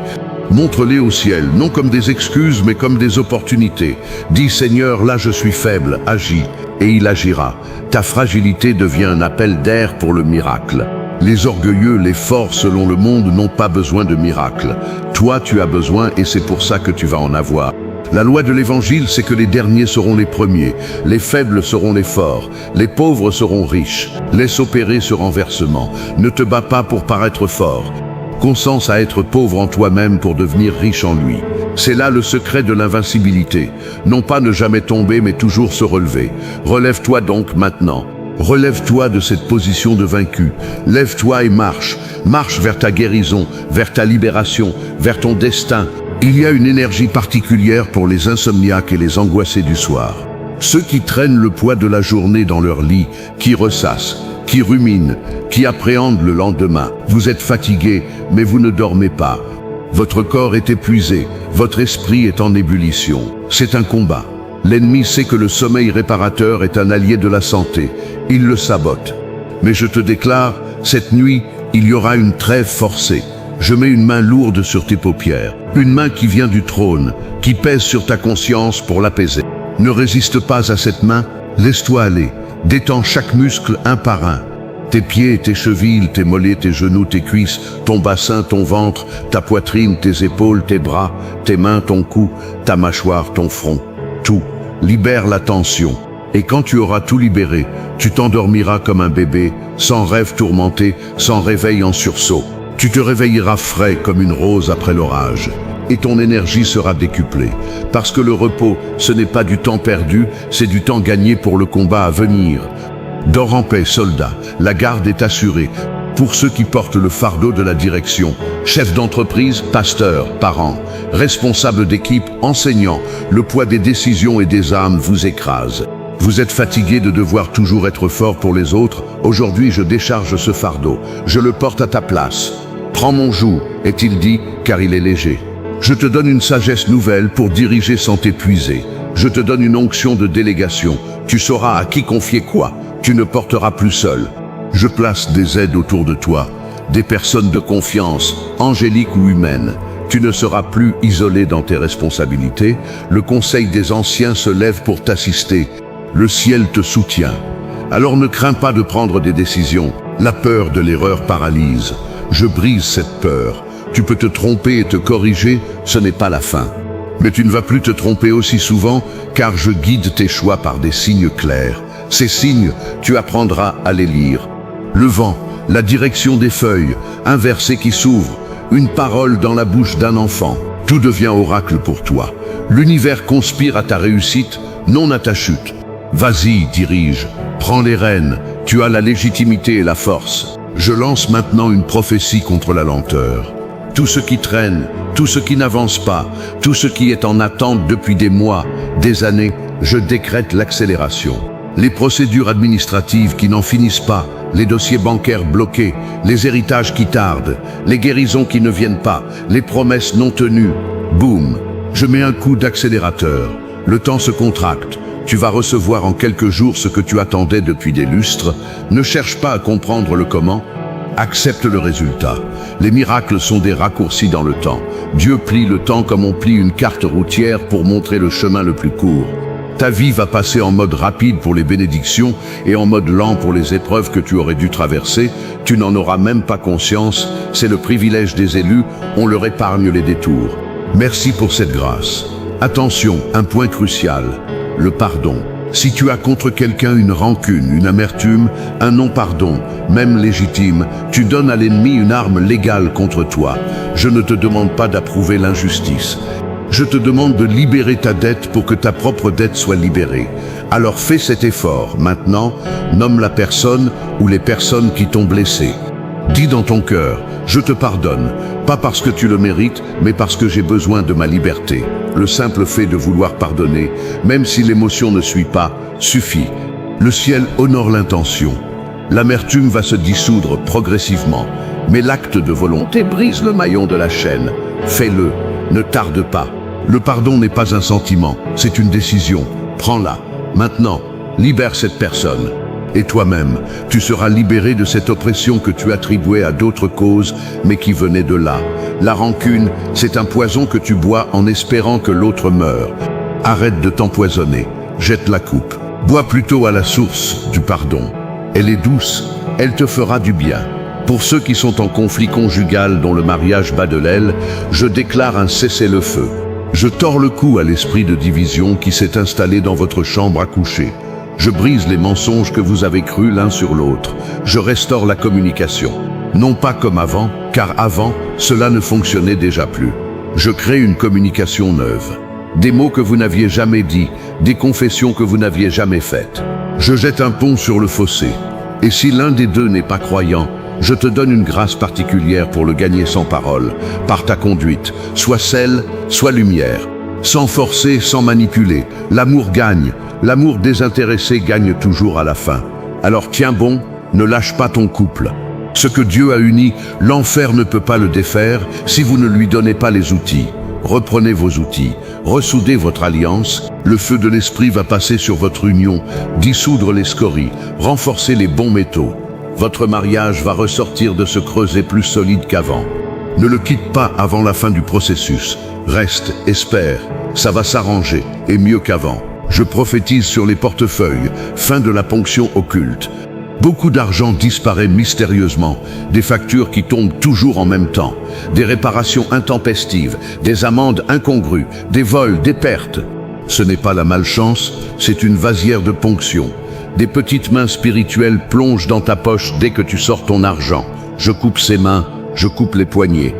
Montre-les au ciel, non comme des excuses, mais comme des opportunités. Dis, Seigneur, là je suis faible, agis, et il agira. Ta fragilité devient un appel d'air pour le miracle. Les orgueilleux, les forts selon le monde n'ont pas besoin de miracle. Toi, tu as besoin et c'est pour ça que tu vas en avoir. La loi de l'évangile, c'est que les derniers seront les premiers, les faibles seront les forts, les pauvres seront riches. Laisse opérer ce renversement. Ne te bats pas pour paraître fort. Consens à être pauvre en toi-même pour devenir riche en lui. C'est là le secret de l'invincibilité. Non pas ne jamais tomber, mais toujours se relever. Relève-toi donc maintenant. Relève-toi de cette position de vaincu. Lève-toi et marche. Marche vers ta guérison, vers ta libération, vers ton destin. Il y a une énergie particulière pour les insomniaques et les angoissés du soir. Ceux qui traînent le poids de la journée dans leur lit, qui ressassent, qui ruminent, qui appréhendent le lendemain. Vous êtes fatigué, mais vous ne dormez pas. Votre corps est épuisé, votre esprit est en ébullition. C'est un combat. L'ennemi sait que le sommeil réparateur est un allié de la santé. Il le sabote. Mais je te déclare, cette nuit, il y aura une trêve forcée. Je mets une main lourde sur tes paupières, une main qui vient du trône, qui pèse sur ta conscience pour l'apaiser. Ne résiste pas à cette main, laisse-toi aller. Détends chaque muscle un par un. Tes pieds, tes chevilles, tes mollets, tes genoux, tes cuisses, ton bassin, ton ventre, ta poitrine, tes épaules, tes bras, tes mains, ton cou, ta mâchoire, ton front. Tout. Libère la tension. Et quand tu auras tout libéré, tu t'endormiras comme un bébé, sans rêve tourmenté, sans réveil en sursaut. Tu te réveilleras frais comme une rose après l'orage. Et ton énergie sera décuplée. Parce que le repos, ce n'est pas du temps perdu, c'est du temps gagné pour le combat à venir. Dors en paix, soldat, la garde est assurée. Pour ceux qui portent le fardeau de la direction, chefs d'entreprise, pasteurs, parents, responsables d'équipe, enseignants, le poids des décisions et des âmes vous écrase. Vous êtes fatigué de devoir toujours être fort pour les autres. Aujourd'hui, je décharge ce fardeau. Je le porte à ta place. Prends mon joug, est-il dit, car il est léger. Je te donne une sagesse nouvelle pour diriger sans t'épuiser. Je te donne une onction de délégation. Tu sauras à qui confier quoi. Tu ne porteras plus seul. Je place des aides autour de toi, des personnes de confiance, angéliques ou humaines. Tu ne seras plus isolé dans tes responsabilités. Le conseil des anciens se lève pour t'assister. Le ciel te soutient. Alors ne crains pas de prendre des décisions. La peur de l'erreur paralyse. Je brise cette peur. Tu peux te tromper et te corriger, ce n'est pas la fin. Mais tu ne vas plus te tromper aussi souvent, car je guide tes choix par des signes clairs. Ces signes, tu apprendras à les lire. Le vent, la direction des feuilles, un verset qui s'ouvre, une parole dans la bouche d'un enfant. Tout devient oracle pour toi. L'univers conspire à ta réussite, non à ta chute. Vas-y, dirige, prends les rênes, tu as la légitimité et la force. Je lance maintenant une prophétie contre la lenteur. Tout ce qui traîne, tout ce qui n'avance pas, tout ce qui est en attente depuis des mois, des années, je décrète l'accélération. Les procédures administratives qui n'en finissent pas, les dossiers bancaires bloqués, les héritages qui tardent, les guérisons qui ne viennent pas, les promesses non tenues. Boum! Je mets un coup d'accélérateur. Le temps se contracte. Tu vas recevoir en quelques jours ce que tu attendais depuis des lustres. Ne cherche pas à comprendre le comment. Accepte le résultat. Les miracles sont des raccourcis dans le temps. Dieu plie le temps comme on plie une carte routière pour montrer le chemin le plus court. Ta vie va passer en mode rapide pour les bénédictions et en mode lent pour les épreuves que tu aurais dû traverser. Tu n'en auras même pas conscience. C'est le privilège des élus. On leur épargne les détours. Merci pour cette grâce. Attention, un point crucial, le pardon. Si tu as contre quelqu'un une rancune, une amertume, un non-pardon, même légitime, tu donnes à l'ennemi une arme légale contre toi. Je ne te demande pas d'approuver l'injustice. Je te demande de libérer ta dette pour que ta propre dette soit libérée. Alors fais cet effort. Maintenant, nomme la personne ou les personnes qui t'ont blessé. Dis dans ton cœur, je te pardonne, pas parce que tu le mérites, mais parce que j'ai besoin de ma liberté. Le simple fait de vouloir pardonner, même si l'émotion ne suit pas, suffit. Le ciel honore l'intention. L'amertume va se dissoudre progressivement, mais l'acte de volonté brise le maillon de la chaîne. Fais-le, ne tarde pas. Le pardon n'est pas un sentiment, c'est une décision. Prends-la. Maintenant, libère cette personne. Et toi-même, tu seras libéré de cette oppression que tu attribuais à d'autres causes, mais qui venait de là. La rancune, c'est un poison que tu bois en espérant que l'autre meure. Arrête de t'empoisonner, jette la coupe. Bois plutôt à la source du pardon. Elle est douce, elle te fera du bien. Pour ceux qui sont en conflit conjugal dont le mariage bat de l'aile, je déclare un cessez-le-feu. Je tords le cou à l'esprit de division qui s'est installé dans votre chambre à coucher. Je brise les mensonges que vous avez crus l'un sur l'autre. Je restaure la communication. Non pas comme avant, car avant, cela ne fonctionnait déjà plus. Je crée une communication neuve. Des mots que vous n'aviez jamais dits, des confessions que vous n'aviez jamais faites. Je jette un pont sur le fossé. Et si l'un des deux n'est pas croyant, je te donne une grâce particulière pour le gagner sans parole, par ta conduite, soit sel, soit lumière. Sans forcer, sans manipuler, l'amour gagne. L'amour désintéressé gagne toujours à la fin. Alors tiens bon, ne lâche pas ton couple. Ce que Dieu a uni, l'enfer ne peut pas le défaire si vous ne lui donnez pas les outils. Reprenez vos outils, ressoudez votre alliance, le feu de l'esprit va passer sur votre union, dissoudre les scories, renforcer les bons métaux. Votre mariage va ressortir de se creuser plus solide qu'avant. Ne le quitte pas avant la fin du processus. Reste, espère, ça va s'arranger, et mieux qu'avant. Je prophétise sur les portefeuilles, fin de la ponction occulte. Beaucoup d'argent disparaît mystérieusement, des factures qui tombent toujours en même temps, des réparations intempestives, des amendes incongrues, des vols, des pertes. Ce n'est pas la malchance, c'est une vasière de ponction. Des petites mains spirituelles plongent dans ta poche dès que tu sors ton argent. Je coupe ses mains, je coupe les poignets.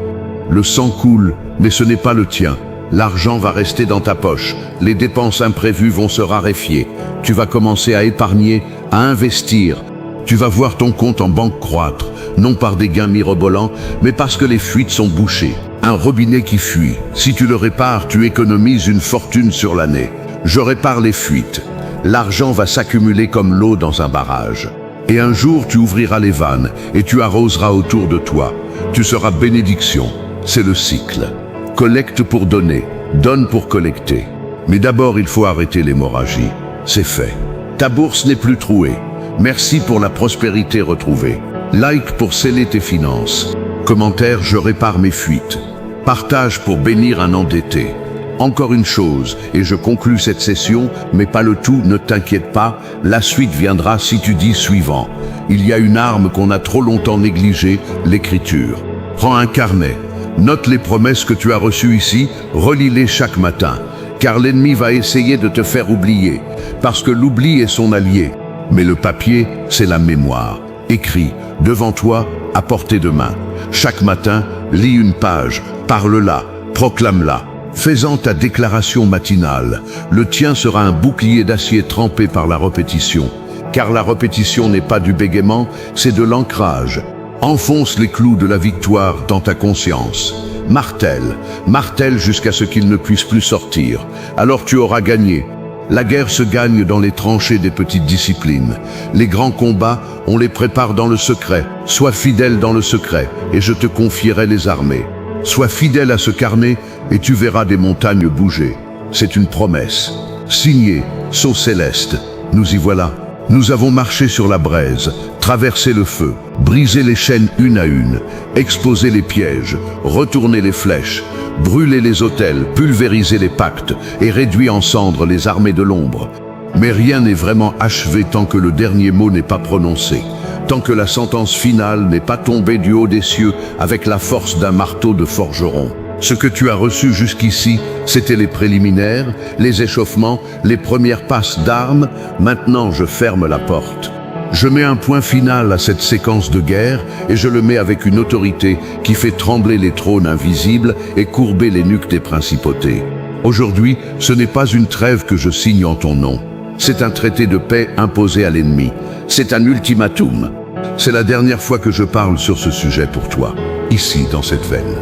Le sang coule, mais ce n'est pas le tien. L'argent va rester dans ta poche, les dépenses imprévues vont se raréfier. Tu vas commencer à épargner, à investir. Tu vas voir ton compte en banque croître, non par des gains mirobolants, mais parce que les fuites sont bouchées. Un robinet qui fuit, si tu le répares, tu économises une fortune sur l'année. Je répare les fuites. L'argent va s'accumuler comme l'eau dans un barrage. Et un jour, tu ouvriras les vannes et tu arroseras autour de toi. Tu seras bénédiction. C'est le cycle. Collecte pour donner, donne pour collecter. Mais d'abord, il faut arrêter l'hémorragie. C'est fait. Ta bourse n'est plus trouée. Merci pour la prospérité retrouvée. Like pour sceller tes finances. Commentaire, je répare mes fuites. Partage pour bénir un endetté. Encore une chose, et je conclus cette session, mais pas le tout, ne t'inquiète pas, la suite viendra si tu dis suivant. Il y a une arme qu'on a trop longtemps négligée, l'écriture. Prends un carnet. Note les promesses que tu as reçues ici, relis-les chaque matin, car l'ennemi va essayer de te faire oublier, parce que l'oubli est son allié. Mais le papier, c'est la mémoire. Écris, devant toi, à portée de main. Chaque matin, lis une page, parle-la, proclame-la. Fais-en ta déclaration matinale. Le tien sera un bouclier d'acier trempé par la répétition, car la répétition n'est pas du bégaiement, c'est de l'ancrage. Enfonce les clous de la victoire dans ta conscience. Martèle, martèle jusqu'à ce qu'il ne puisse plus sortir. Alors tu auras gagné. La guerre se gagne dans les tranchées des petites disciplines. Les grands combats, on les prépare dans le secret. Sois fidèle dans le secret, et je te confierai les armées. Sois fidèle à ce carnet, et tu verras des montagnes bouger. C'est une promesse. Signé, Sceau Céleste. Nous y voilà. Nous avons marché sur la braise, traverser le feu, briser les chaînes une à une, exposer les pièges, retourner les flèches, brûler les autels, pulvériser les pactes et réduire en cendres les armées de l'ombre. Mais rien n'est vraiment achevé tant que le dernier mot n'est pas prononcé, tant que la sentence finale n'est pas tombée du haut des cieux avec la force d'un marteau de forgeron. Ce que tu as reçu jusqu'ici, c'était les préliminaires, les échauffements, les premières passes d'armes. Maintenant, je ferme la porte. Je mets un point final à cette séquence de guerre et je le mets avec une autorité qui fait trembler les trônes invisibles et courber les nuques des principautés. Aujourd'hui, ce n'est pas une trêve que je signe en ton nom. C'est un traité de paix imposé à l'ennemi. C'est un ultimatum. C'est la dernière fois que je parle sur ce sujet pour toi, ici dans cette veine.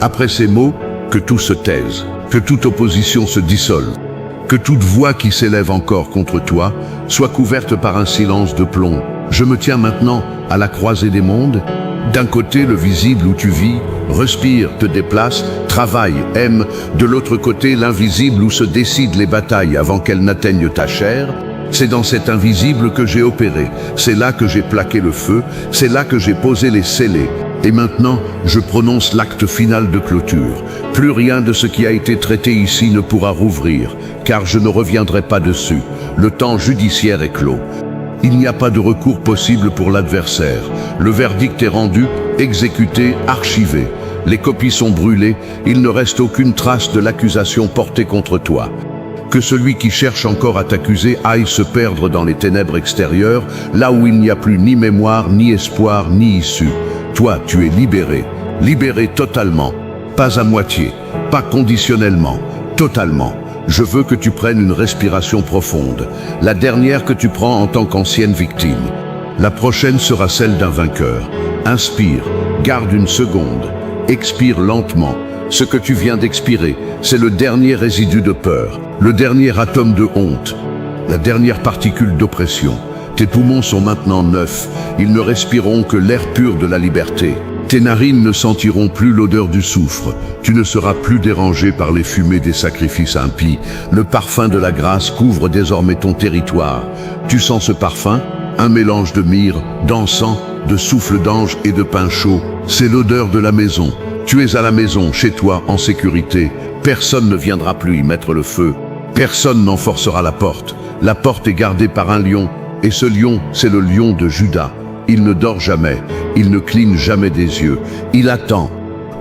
Après ces mots, que tout se taise, que toute opposition se dissolve, que toute voix qui s'élève encore contre toi soit couverte par un silence de plomb. Je me tiens maintenant à la croisée des mondes. D'un côté, le visible où tu vis, respire, te déplace, travaille, aime. De l'autre côté, l'invisible où se décident les batailles avant qu'elles n'atteignent ta chair. C'est dans cet invisible que j'ai opéré. C'est là que j'ai plaqué le feu. C'est là que j'ai posé les scellés. Et maintenant, je prononce l'acte final de clôture. Plus rien de ce qui a été traité ici ne pourra rouvrir, car je ne reviendrai pas dessus. Le temps judiciaire est clos. Il n'y a pas de recours possible pour l'adversaire. Le verdict est rendu, exécuté, archivé. Les copies sont brûlées, il ne reste aucune trace de l'accusation portée contre toi. Que celui qui cherche encore à t'accuser aille se perdre dans les ténèbres extérieures, là où il n'y a plus ni mémoire, ni espoir, ni issue. Toi, tu es libéré, libéré totalement, pas à moitié, pas conditionnellement, totalement. Je veux que tu prennes une respiration profonde, la dernière que tu prends en tant qu'ancienne victime. La prochaine sera celle d'un vainqueur. Inspire, garde une seconde, expire lentement. Ce que tu viens d'expirer, c'est le dernier résidu de peur, le dernier atome de honte, la dernière particule d'oppression. Tes poumons sont maintenant neufs, ils ne respireront que l'air pur de la liberté. Tes narines ne sentiront plus l'odeur du soufre, tu ne seras plus dérangé par les fumées des sacrifices impies. Le parfum de la grâce couvre désormais ton territoire. Tu sens ce parfum? Un mélange de myrrhe, d'encens, de souffle d'ange et de pain chaud. C'est l'odeur de la maison. Tu es à la maison, chez toi, en sécurité. Personne ne viendra plus y mettre le feu. Personne n'en forcera la porte. La porte est gardée par un lion. Et ce lion, c'est le lion de Juda. Il ne dort jamais, il ne cligne jamais des yeux. Il attend.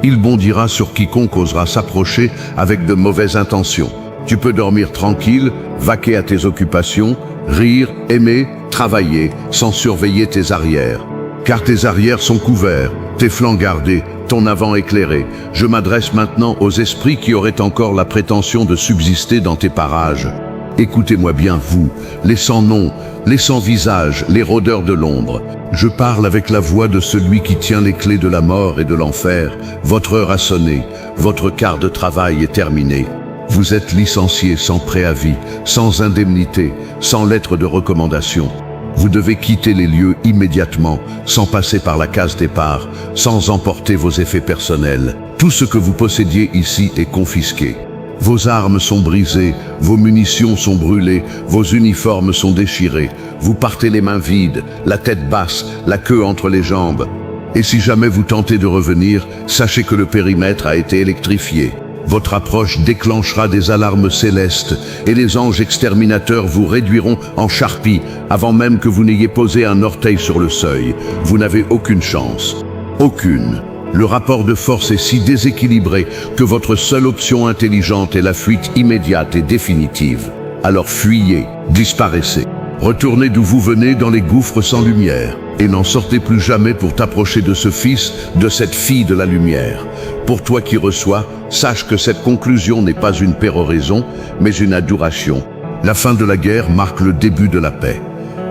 Il bondira sur quiconque osera s'approcher avec de mauvaises intentions. Tu peux dormir tranquille, vaquer à tes occupations, rire, aimer, travailler, sans surveiller tes arrières. Car tes arrières sont couverts, tes flancs gardés, ton avant éclairé. Je m'adresse maintenant aux esprits qui auraient encore la prétention de subsister dans tes parages. Écoutez-moi bien, vous, les sans nom, les sans visage, les rôdeurs de l'ombre. Je parle avec la voix de celui qui tient les clés de la mort et de l'enfer. Votre heure a sonné, votre quart de travail est terminé. Vous êtes licencié sans préavis, sans indemnité, sans lettre de recommandation. Vous devez quitter les lieux immédiatement, sans passer par la case départ, sans emporter vos effets personnels. Tout ce que vous possédiez ici est confisqué. Vos armes sont brisées, vos munitions sont brûlées, vos uniformes sont déchirés. Vous partez les mains vides, la tête basse, la queue entre les jambes. Et si jamais vous tentez de revenir, sachez que le périmètre a été électrifié. Votre approche déclenchera des alarmes célestes et les anges exterminateurs vous réduiront en charpie avant même que vous n'ayez posé un orteil sur le seuil. Vous n'avez aucune chance. Aucune. Le rapport de force est si déséquilibré que votre seule option intelligente est la fuite immédiate et définitive. Alors fuyez, disparaissez. Retournez d'où vous venez dans les gouffres sans lumière. Et n'en sortez plus jamais pour t'approcher de ce fils, de cette fille de la lumière. Pour toi qui reçois, sache que cette conclusion n'est pas une péroraison, mais une adoration. La fin de la guerre marque le début de la paix.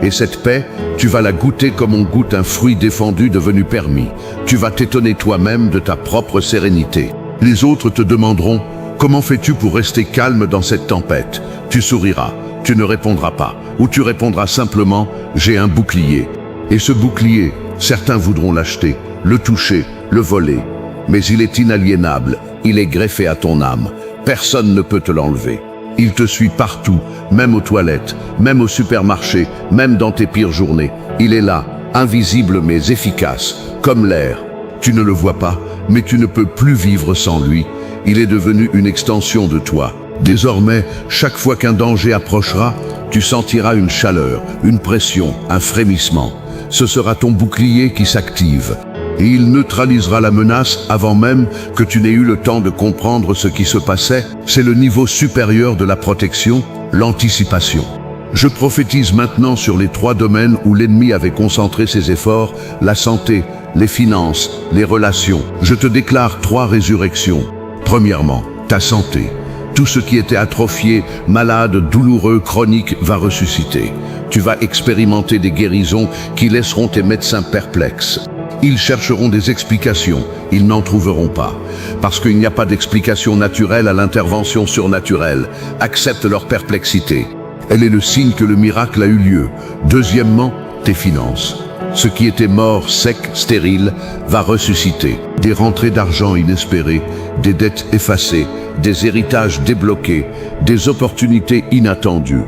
Et cette paix, tu vas la goûter comme on goûte un fruit défendu devenu permis. Tu vas t'étonner toi-même de ta propre sérénité. Les autres te demanderont, comment fais-tu pour rester calme dans cette tempête? Tu souriras, tu ne répondras pas, ou tu répondras simplement, j'ai un bouclier. Et ce bouclier, certains voudront l'acheter, le toucher, le voler. Mais il est inaliénable, il est greffé à ton âme. Personne ne peut te l'enlever. Il te suit partout, même aux toilettes, même au supermarché, même dans tes pires journées. Il est là, invisible mais efficace, comme l'air. Tu ne le vois pas, mais tu ne peux plus vivre sans lui. Il est devenu une extension de toi. Désormais, chaque fois qu'un danger approchera, tu sentiras une chaleur, une pression, un frémissement. Ce sera ton bouclier qui s'active. Et il neutralisera la menace avant même que tu n'aies eu le temps de comprendre ce qui se passait. C'est le niveau supérieur de la protection, l'anticipation. Je prophétise maintenant sur les 3 domaines où l'ennemi avait concentré ses efforts, la santé, les finances, les relations. Je te déclare 3 résurrections. Premièrement, ta santé. Tout ce qui était atrophié, malade, douloureux, chronique va ressusciter. Tu vas expérimenter des guérisons qui laisseront tes médecins perplexes. Ils chercheront des explications, ils n'en trouveront pas. Parce qu'il n'y a pas d'explication naturelle à l'intervention surnaturelle. Accepte leur perplexité. Elle est le signe que le miracle a eu lieu. Deuxièmement, tes finances. Ce qui était mort, sec, stérile, va ressusciter. Des rentrées d'argent inespérées, des dettes effacées, des héritages débloqués, des opportunités inattendues.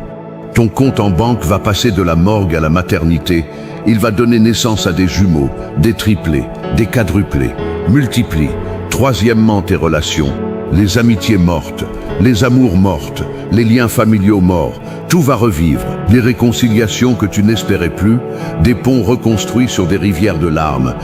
Ton compte en banque va passer de la morgue à la maternité. Il va donner naissance à des jumeaux, des triplés, des quadruplés. Multiplie. Troisièmement, tes relations. Les amitiés mortes, les amours mortes, les liens familiaux morts. Tout va revivre. Des réconciliations que tu n'espérais plus, des ponts reconstruits sur des rivières de larmes,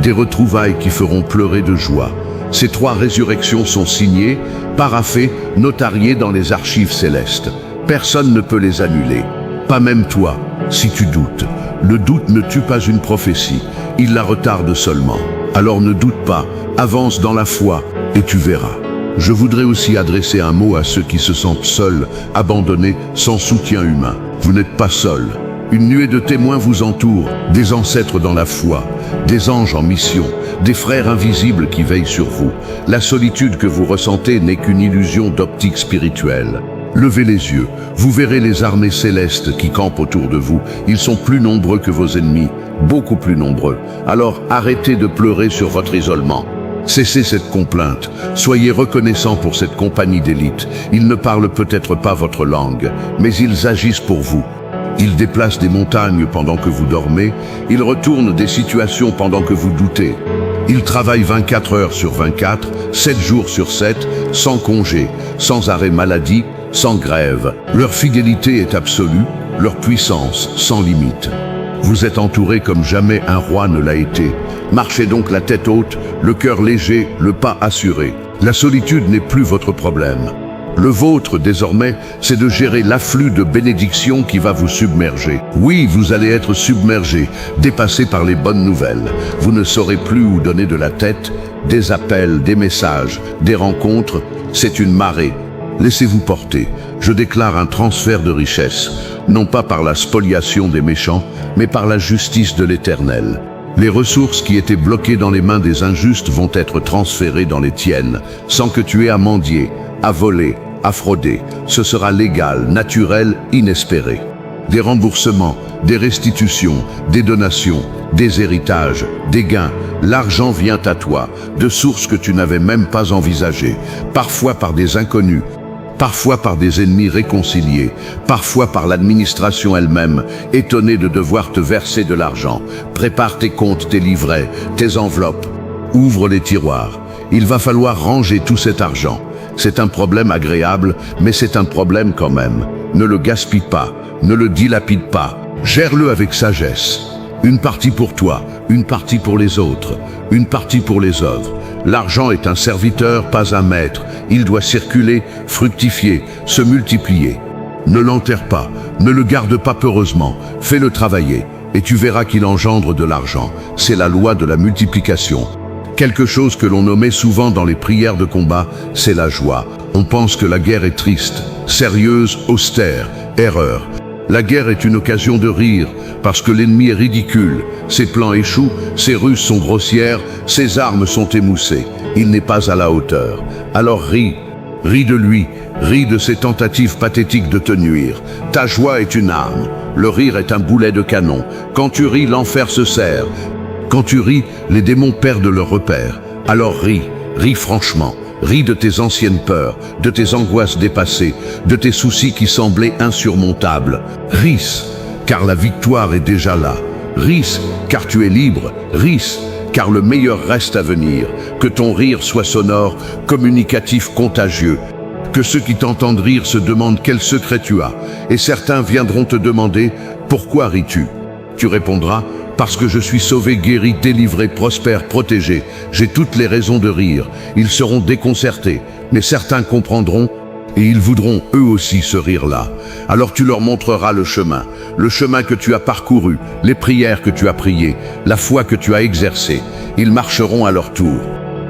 des retrouvailles qui feront pleurer de joie. Ces 3 résurrections sont signées, paraphées, notariées dans les archives célestes. Personne ne peut les annuler. Pas même toi, si tu doutes. Le doute ne tue pas une prophétie, il la retarde seulement. Alors ne doute pas, avance dans la foi et tu verras. Je voudrais aussi adresser un mot à ceux qui se sentent seuls, abandonnés, sans soutien humain. Vous n'êtes pas seuls. Une nuée de témoins vous entoure, des ancêtres dans la foi, des anges en mission, des frères invisibles qui veillent sur vous. La solitude que vous ressentez n'est qu'une illusion d'optique spirituelle. Levez les yeux, vous verrez les armées célestes qui campent autour de vous. Ils sont plus nombreux que vos ennemis, beaucoup plus nombreux. Alors arrêtez de pleurer sur votre isolement. Cessez cette complainte. Soyez reconnaissants pour cette compagnie d'élite. Ils ne parlent peut-être pas votre langue, mais ils agissent pour vous. Ils déplacent des montagnes pendant que vous dormez. Ils retournent des situations pendant que vous doutez. Ils travaillent 24 heures sur 24, 7 jours sur 7, sans congé, sans arrêt maladie, sans grève. Leur fidélité est absolue, leur puissance sans limite. Vous êtes entouré comme jamais un roi ne l'a été. Marchez donc la tête haute, le cœur léger, le pas assuré. La solitude n'est plus votre problème. Le vôtre, désormais, c'est de gérer l'afflux de bénédictions qui va vous submerger. Oui, vous allez être submergé, dépassé par les bonnes nouvelles. Vous ne saurez plus où donner de la tête. Des appels, des messages, des rencontres, c'est une marée. Laissez-vous porter. Je déclare un transfert de richesse, non pas par la spoliation des méchants, mais par la justice de l'Éternel. Les ressources qui étaient bloquées dans les mains des injustes vont être transférées dans les tiennes, sans que tu aies à mendier, à voler, à frauder. Ce sera légal, naturel, inespéré. Des remboursements, des restitutions, des donations, des héritages, des gains. L'argent vient à toi, de sources que tu n'avais même pas envisagées, parfois par des inconnus, parfois par des ennemis réconciliés, parfois par l'administration elle-même, étonnée de devoir te verser de l'argent. Prépare tes comptes, tes livrets, tes enveloppes. Ouvre les tiroirs. Il va falloir ranger tout cet argent. C'est un problème agréable, mais c'est un problème quand même. Ne le gaspille pas, ne le dilapide pas. Gère-le avec sagesse. Une partie pour toi, une partie pour les autres, une partie pour les œuvres. L'argent est un serviteur, pas un maître. Il doit circuler, fructifier, se multiplier. Ne l'enterre pas, ne le garde pas peureusement. Fais-le travailler, et tu verras qu'il engendre de l'argent. C'est la loi de la multiplication. Quelque chose que l'on nommait souvent dans les prières de combat, c'est la joie. On pense que la guerre est triste, sérieuse, austère. Erreur. La guerre est une occasion de rire, parce que l'ennemi est ridicule. Ses plans échouent, ses ruses sont grossières, ses armes sont émoussées. Il n'est pas à la hauteur. Alors ris, ris de lui, ris de ses tentatives pathétiques de te nuire. Ta joie est une arme, le rire est un boulet de canon. Quand tu ris, l'enfer se serre. Quand tu ris, les démons perdent leur repère. Alors ris, ris franchement. Ris de tes anciennes peurs, de tes angoisses dépassées, de tes soucis qui semblaient insurmontables. Ris, car la victoire est déjà là. Ris, car tu es libre. Ris, car le meilleur reste à venir. Que ton rire soit sonore, communicatif, contagieux. Que ceux qui t'entendent rire se demandent quel secret tu as. Et certains viendront te demander « Pourquoi ris-tu » Tu répondras « Parce que je suis sauvé, guéri, délivré, prospère, protégé. J'ai toutes les raisons de rire. » Ils seront déconcertés, mais certains comprendront et ils voudront eux aussi ce rire-là. Alors tu leur montreras le chemin que tu as parcouru, les prières que tu as priées, la foi que tu as exercée. Ils marcheront à leur tour.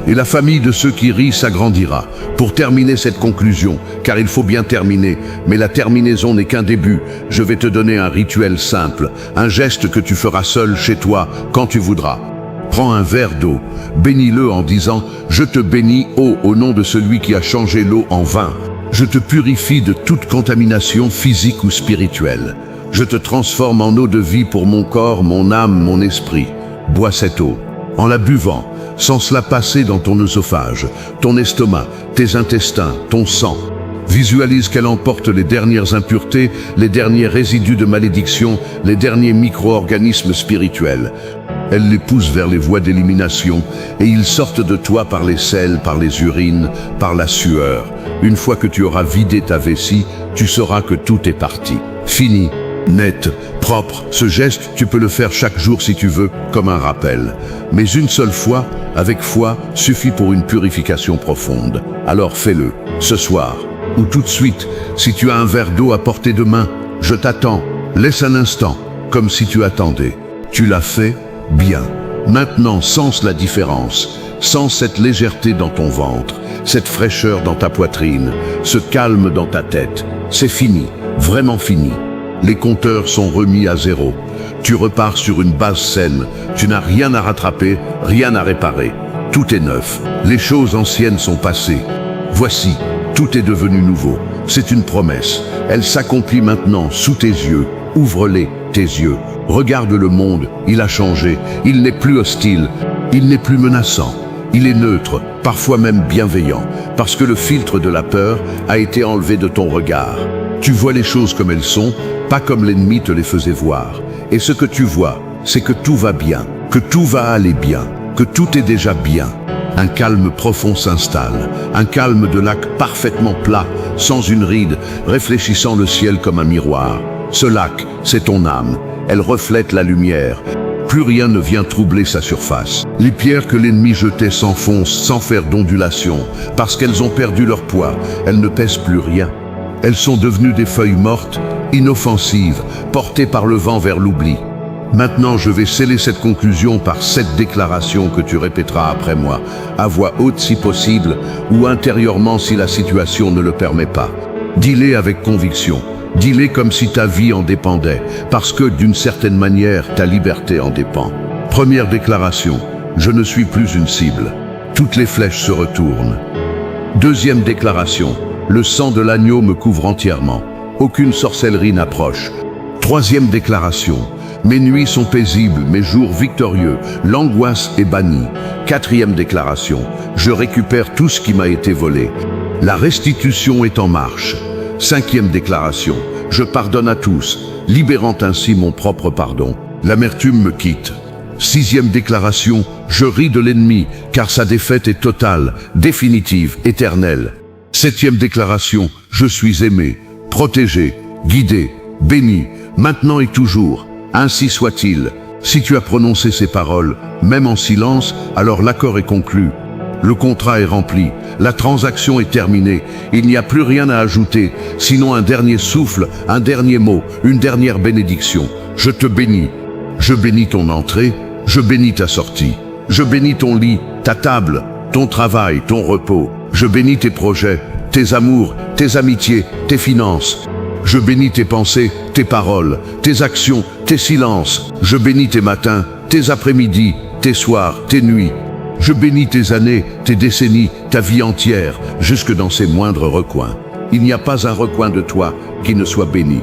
Et la famille de ceux qui rient s'agrandira. Pour terminer cette conclusion, car il faut bien terminer, mais la terminaison n'est qu'un début, je vais te donner un rituel simple, un geste que tu feras seul chez toi quand tu voudras. Prends un verre d'eau, bénis-le en disant « Je te bénis, eau, au nom de celui qui a changé l'eau en vin. Je te purifie de toute contamination physique ou spirituelle. Je te transforme en eau de vie pour mon corps, mon âme, mon esprit. Bois cette eau. En la buvant, sens-la passer dans ton œsophage, ton estomac, tes intestins, ton sang. Visualise qu'elle emporte les dernières impuretés, les derniers résidus de malédiction, les derniers micro-organismes spirituels. Elle les pousse vers les voies d'élimination et ils sortent de toi par les selles, par les urines, par la sueur. Une fois que tu auras vidé ta vessie, tu sauras que tout est parti. Fini, net, propre. Ce geste, tu peux le faire chaque jour si tu veux, comme un rappel. Mais une seule fois, avec foi, suffit pour une purification profonde. Alors fais-le, ce soir, ou tout de suite, si tu as un verre d'eau à portée de main. Je t'attends. Laisse un instant, comme si tu attendais. Tu l'as fait? Bien. Maintenant, sens la différence. Sens cette légèreté dans ton ventre, cette fraîcheur dans ta poitrine, ce calme dans ta tête. C'est fini, vraiment fini. Les compteurs sont remis à zéro. Tu repars sur une base saine. Tu n'as rien à rattraper, rien à réparer. Tout est neuf. Les choses anciennes sont passées. Voici, tout est devenu nouveau. C'est une promesse. Elle s'accomplit maintenant sous tes yeux. Ouvre-les, tes yeux. Regarde le monde, il a changé. Il n'est plus hostile, il n'est plus menaçant. Il est neutre, parfois même bienveillant, parce que le filtre de la peur a été enlevé de ton regard. Tu vois les choses comme elles sont, pas comme l'ennemi te les faisait voir. Et ce que tu vois, c'est que tout va bien, que tout va aller bien, que tout est déjà bien. Un calme profond s'installe, un calme de lac parfaitement plat, sans une ride, réfléchissant le ciel comme un miroir. Ce lac, c'est ton âme. Elle reflète la lumière. Plus rien ne vient troubler sa surface. Les pierres que l'ennemi jetait s'enfoncent sans faire d'ondulation, parce qu'elles ont perdu leur poids. Elles ne pèsent plus rien. Elles sont devenues des feuilles mortes, inoffensives, portées par le vent vers l'oubli. Maintenant, je vais sceller cette conclusion par 7 déclarations que tu répéteras après moi, à voix haute si possible, ou intérieurement si la situation ne le permet pas. Dis-les avec conviction. Dis-les comme si ta vie en dépendait, parce que, d'une certaine manière, ta liberté en dépend. Première déclaration, je ne suis plus une cible. Toutes les flèches se retournent. Deuxième déclaration, le sang de l'agneau me couvre entièrement. Aucune sorcellerie n'approche. Troisième déclaration, mes nuits sont paisibles, mes jours victorieux, l'angoisse est bannie. Quatrième déclaration, je récupère tout ce qui m'a été volé. La restitution est en marche. Cinquième déclaration, je pardonne à tous, libérant ainsi mon propre pardon. L'amertume me quitte. Sixième déclaration, je ris de l'ennemi, car sa défaite est totale, définitive, éternelle. Septième déclaration, je suis aimé, protégé, guidé, béni, maintenant et toujours. Ainsi soit-il. Si tu as prononcé ces paroles, même en silence, alors l'accord est conclu. Le contrat est rempli, la transaction est terminée, il n'y a plus rien à ajouter, sinon un dernier souffle, un dernier mot, une dernière bénédiction. Je te bénis. Je bénis ton entrée, je bénis ta sortie. Je bénis ton lit, ta table, ton travail, ton repos. Je bénis tes projets, tes amours, tes amitiés, tes finances. Je bénis tes pensées, tes paroles, tes actions, tes silences. Je bénis tes matins, tes après-midi, tes soirs, tes nuits. Je bénis tes années, tes décennies, ta vie entière, jusque dans ses moindres recoins. Il n'y a pas un recoin de toi qui ne soit béni.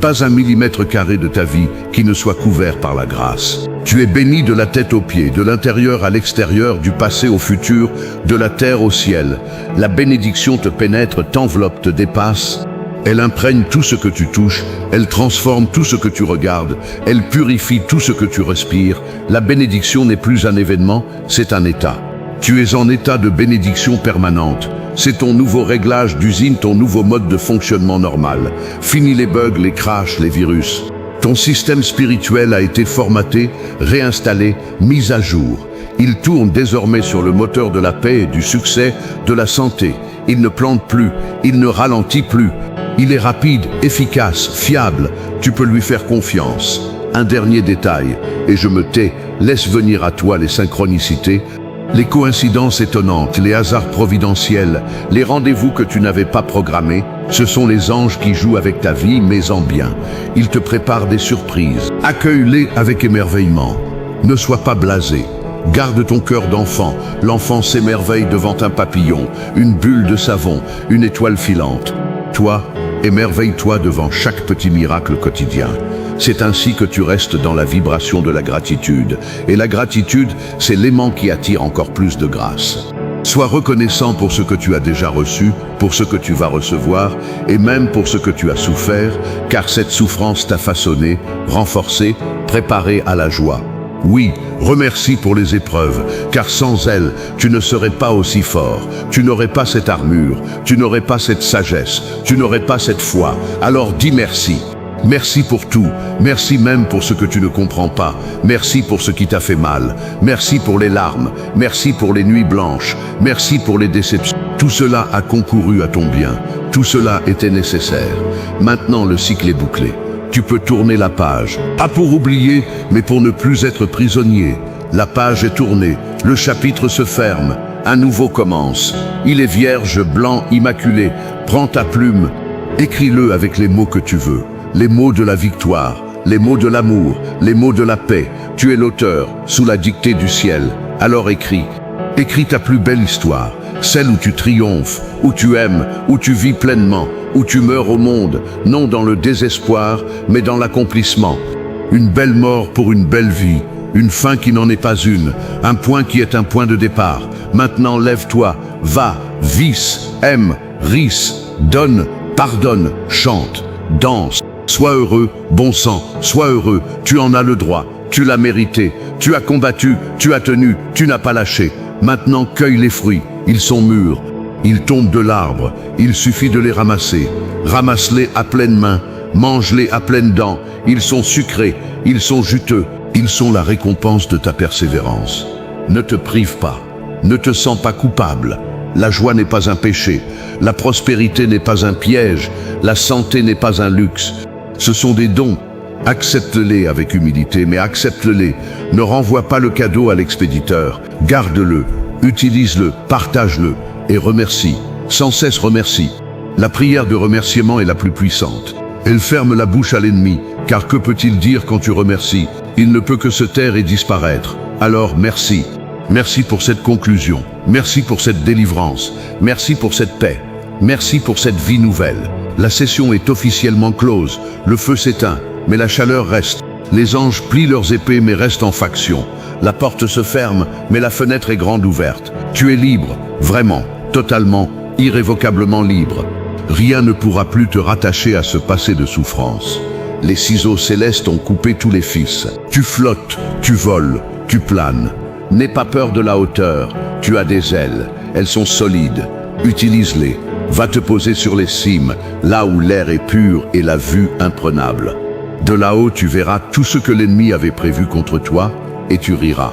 Pas un millimètre carré de ta vie qui ne soit couvert par la grâce. Tu es béni de la tête aux pieds, de l'intérieur à l'extérieur, du passé au futur, de la terre au ciel. La bénédiction te pénètre, t'enveloppe, te dépasse. Elle imprègne tout ce que tu touches, elle transforme tout ce que tu regardes, elle purifie tout ce que tu respires. La bénédiction n'est plus un événement, c'est un état. Tu es en état de bénédiction permanente. C'est ton nouveau réglage d'usine, ton nouveau mode de fonctionnement normal. Fini les bugs, les crashs, les virus. Ton système spirituel a été formaté, réinstallé, mis à jour. Il tourne désormais sur le moteur de la paix et du succès, de la santé. Il ne plante plus, il ne ralentit plus. Il est rapide, efficace, fiable. Tu peux lui faire confiance. Un dernier détail, et je me tais, laisse venir à toi les synchronicités, les coïncidences étonnantes, les hasards providentiels, les rendez-vous que tu n'avais pas programmés. Ce sont les anges qui jouent avec ta vie, mais en bien. Ils te préparent des surprises. Accueille-les avec émerveillement. Ne sois pas blasé. Garde ton cœur d'enfant. L'enfant s'émerveille devant un papillon, une bulle de savon, une étoile filante. Toi, émerveille-toi devant chaque petit miracle quotidien. C'est ainsi que tu restes dans la vibration de la gratitude. Et la gratitude, c'est l'aimant qui attire encore plus de grâce. Sois reconnaissant pour ce que tu as déjà reçu, pour ce que tu vas recevoir, et même pour ce que tu as souffert, car cette souffrance t'a façonné, renforcé, préparé à la joie. Oui, remercie pour les épreuves, car sans elles, tu ne serais pas aussi fort, tu n'aurais pas cette armure, tu n'aurais pas cette sagesse, tu n'aurais pas cette foi. Alors dis merci. Merci pour tout, merci même pour ce que tu ne comprends pas, merci pour ce qui t'a fait mal, merci pour les larmes, merci pour les nuits blanches, merci pour les déceptions. Tout cela a concouru à ton bien, tout cela était nécessaire. Maintenant le cycle est bouclé. Tu peux tourner la page, pas pour oublier, mais pour ne plus être prisonnier. La page est tournée, le chapitre se ferme, un nouveau commence. Il est vierge, blanc, immaculé. Prends ta plume, écris-le avec les mots que tu veux. Les mots de la victoire, les mots de l'amour, les mots de la paix. Tu es l'auteur, sous la dictée du ciel. Alors écris. Écris ta plus belle histoire, celle où tu triomphes, où tu aimes, où tu vis pleinement, où tu meurs au monde, non dans le désespoir, mais dans l'accomplissement. Une belle mort pour une belle vie, une fin qui n'en est pas une, un point qui est un point de départ. Maintenant lève-toi, va, vis, aime, ris, donne, pardonne, chante, danse. Sois heureux, bon sang, sois heureux, tu en as le droit, tu l'as mérité, tu as combattu, tu as tenu, tu n'as pas lâché. Maintenant cueille les fruits, ils sont mûrs, ils tombent de l'arbre, il suffit de les ramasser. Ramasse-les à pleine main, mange-les à pleines dents, ils sont sucrés, ils sont juteux, ils sont la récompense de ta persévérance. Ne te prive pas, ne te sens pas coupable. La joie n'est pas un péché, la prospérité n'est pas un piège, la santé n'est pas un luxe. Ce sont des dons. Accepte-les avec humilité, mais accepte-les. Ne renvoie pas le cadeau à l'expéditeur. Garde-le, utilise-le, partage-le et remercie. Sans cesse remercie. La prière de remerciement est la plus puissante. Elle ferme la bouche à l'ennemi, car que peut-il dire quand tu remercies? Il ne peut que se taire et disparaître. Alors merci. Merci pour cette conclusion. Merci pour cette délivrance. Merci pour cette paix. Merci pour cette vie nouvelle. La session est officiellement close. Le feu s'éteint, mais la chaleur reste. Les anges plient leurs épées mais restent en faction. La porte se ferme, mais la fenêtre est grande ouverte. Tu es libre, vraiment, totalement, irrévocablement libre. Rien ne pourra plus te rattacher à ce passé de souffrance. Les ciseaux célestes ont coupé tous les fils. Tu flottes, tu voles, tu planes. N'aie pas peur de la hauteur, tu as des ailes, elles sont solides. Utilise-les. Va te poser sur les cimes, là où l'air est pur et la vue imprenable. De là-haut, tu verras tout ce que l'ennemi avait prévu contre toi, et tu riras.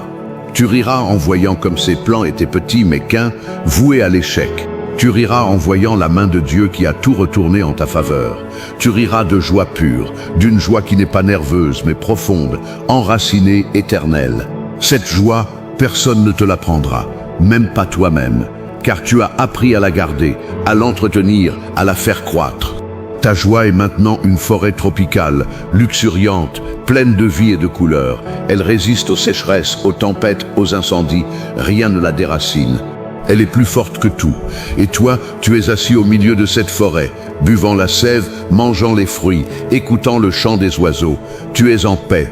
Tu riras en voyant comme ses plans étaient petits, mesquins, voués à l'échec. Tu riras en voyant la main de Dieu qui a tout retourné en ta faveur. Tu riras de joie pure, d'une joie qui n'est pas nerveuse, mais profonde, enracinée, éternelle. Cette joie, personne ne te la prendra, même pas toi-même. Car tu as appris à la garder, à l'entretenir, à la faire croître. Ta joie est maintenant une forêt tropicale, luxuriante, pleine de vie et de couleurs. Elle résiste aux sécheresses, aux tempêtes, aux incendies. Rien ne la déracine. Elle est plus forte que tout. Et toi, tu es assis au milieu de cette forêt, buvant la sève, mangeant les fruits, écoutant le chant des oiseaux. Tu es en paix,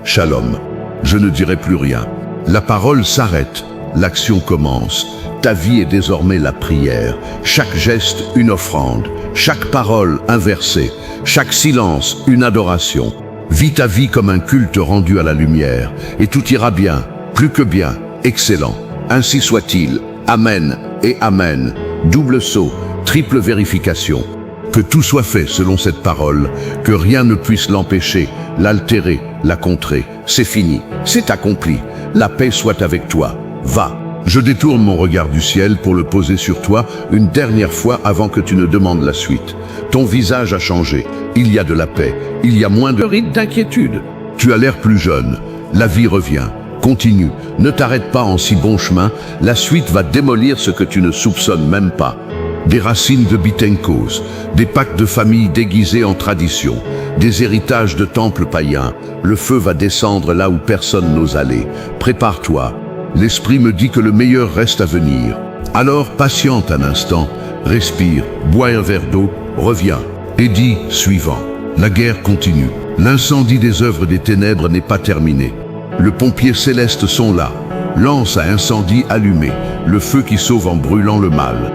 shalom. Je ne dirai plus rien. La parole s'arrête. l'action commence. Ta vie est désormais la prière. Chaque geste, une offrande. Chaque parole, un verset. Chaque silence, une adoration. Vis ta vie comme un culte rendu à la lumière. Et tout ira bien, plus que bien, excellent. Ainsi soit-il. Amen et Amen. Double saut, triple vérification. Que tout soit fait selon cette parole, que rien ne puisse l'empêcher, l'altérer, la contrer. C'est fini, c'est accompli. La paix soit avec toi. Va. Je détourne mon regard du ciel pour le poser sur toi une dernière fois avant que tu ne demandes la suite. Ton visage a changé. Il y a de la paix. Il y a moins de rides d'inquiétude. Tu as l'air plus jeune. La vie revient. Continue. Ne t'arrête pas en si bon chemin. La suite va démolir ce que tu ne soupçonnes même pas. Des racines de Bitenkos, des pactes de famille déguisés en tradition, des héritages de temples païens. Le feu va descendre là où personne n'ose aller. Prépare-toi. L'esprit me dit que le meilleur reste à venir. Alors patiente un instant, respire, bois un verre d'eau, reviens. Et dis suivant. La guerre continue. L'incendie des œuvres des ténèbres n'est pas terminé. Le pompier céleste sont là. Lance à incendie allumé, le feu qui sauve en brûlant le mal.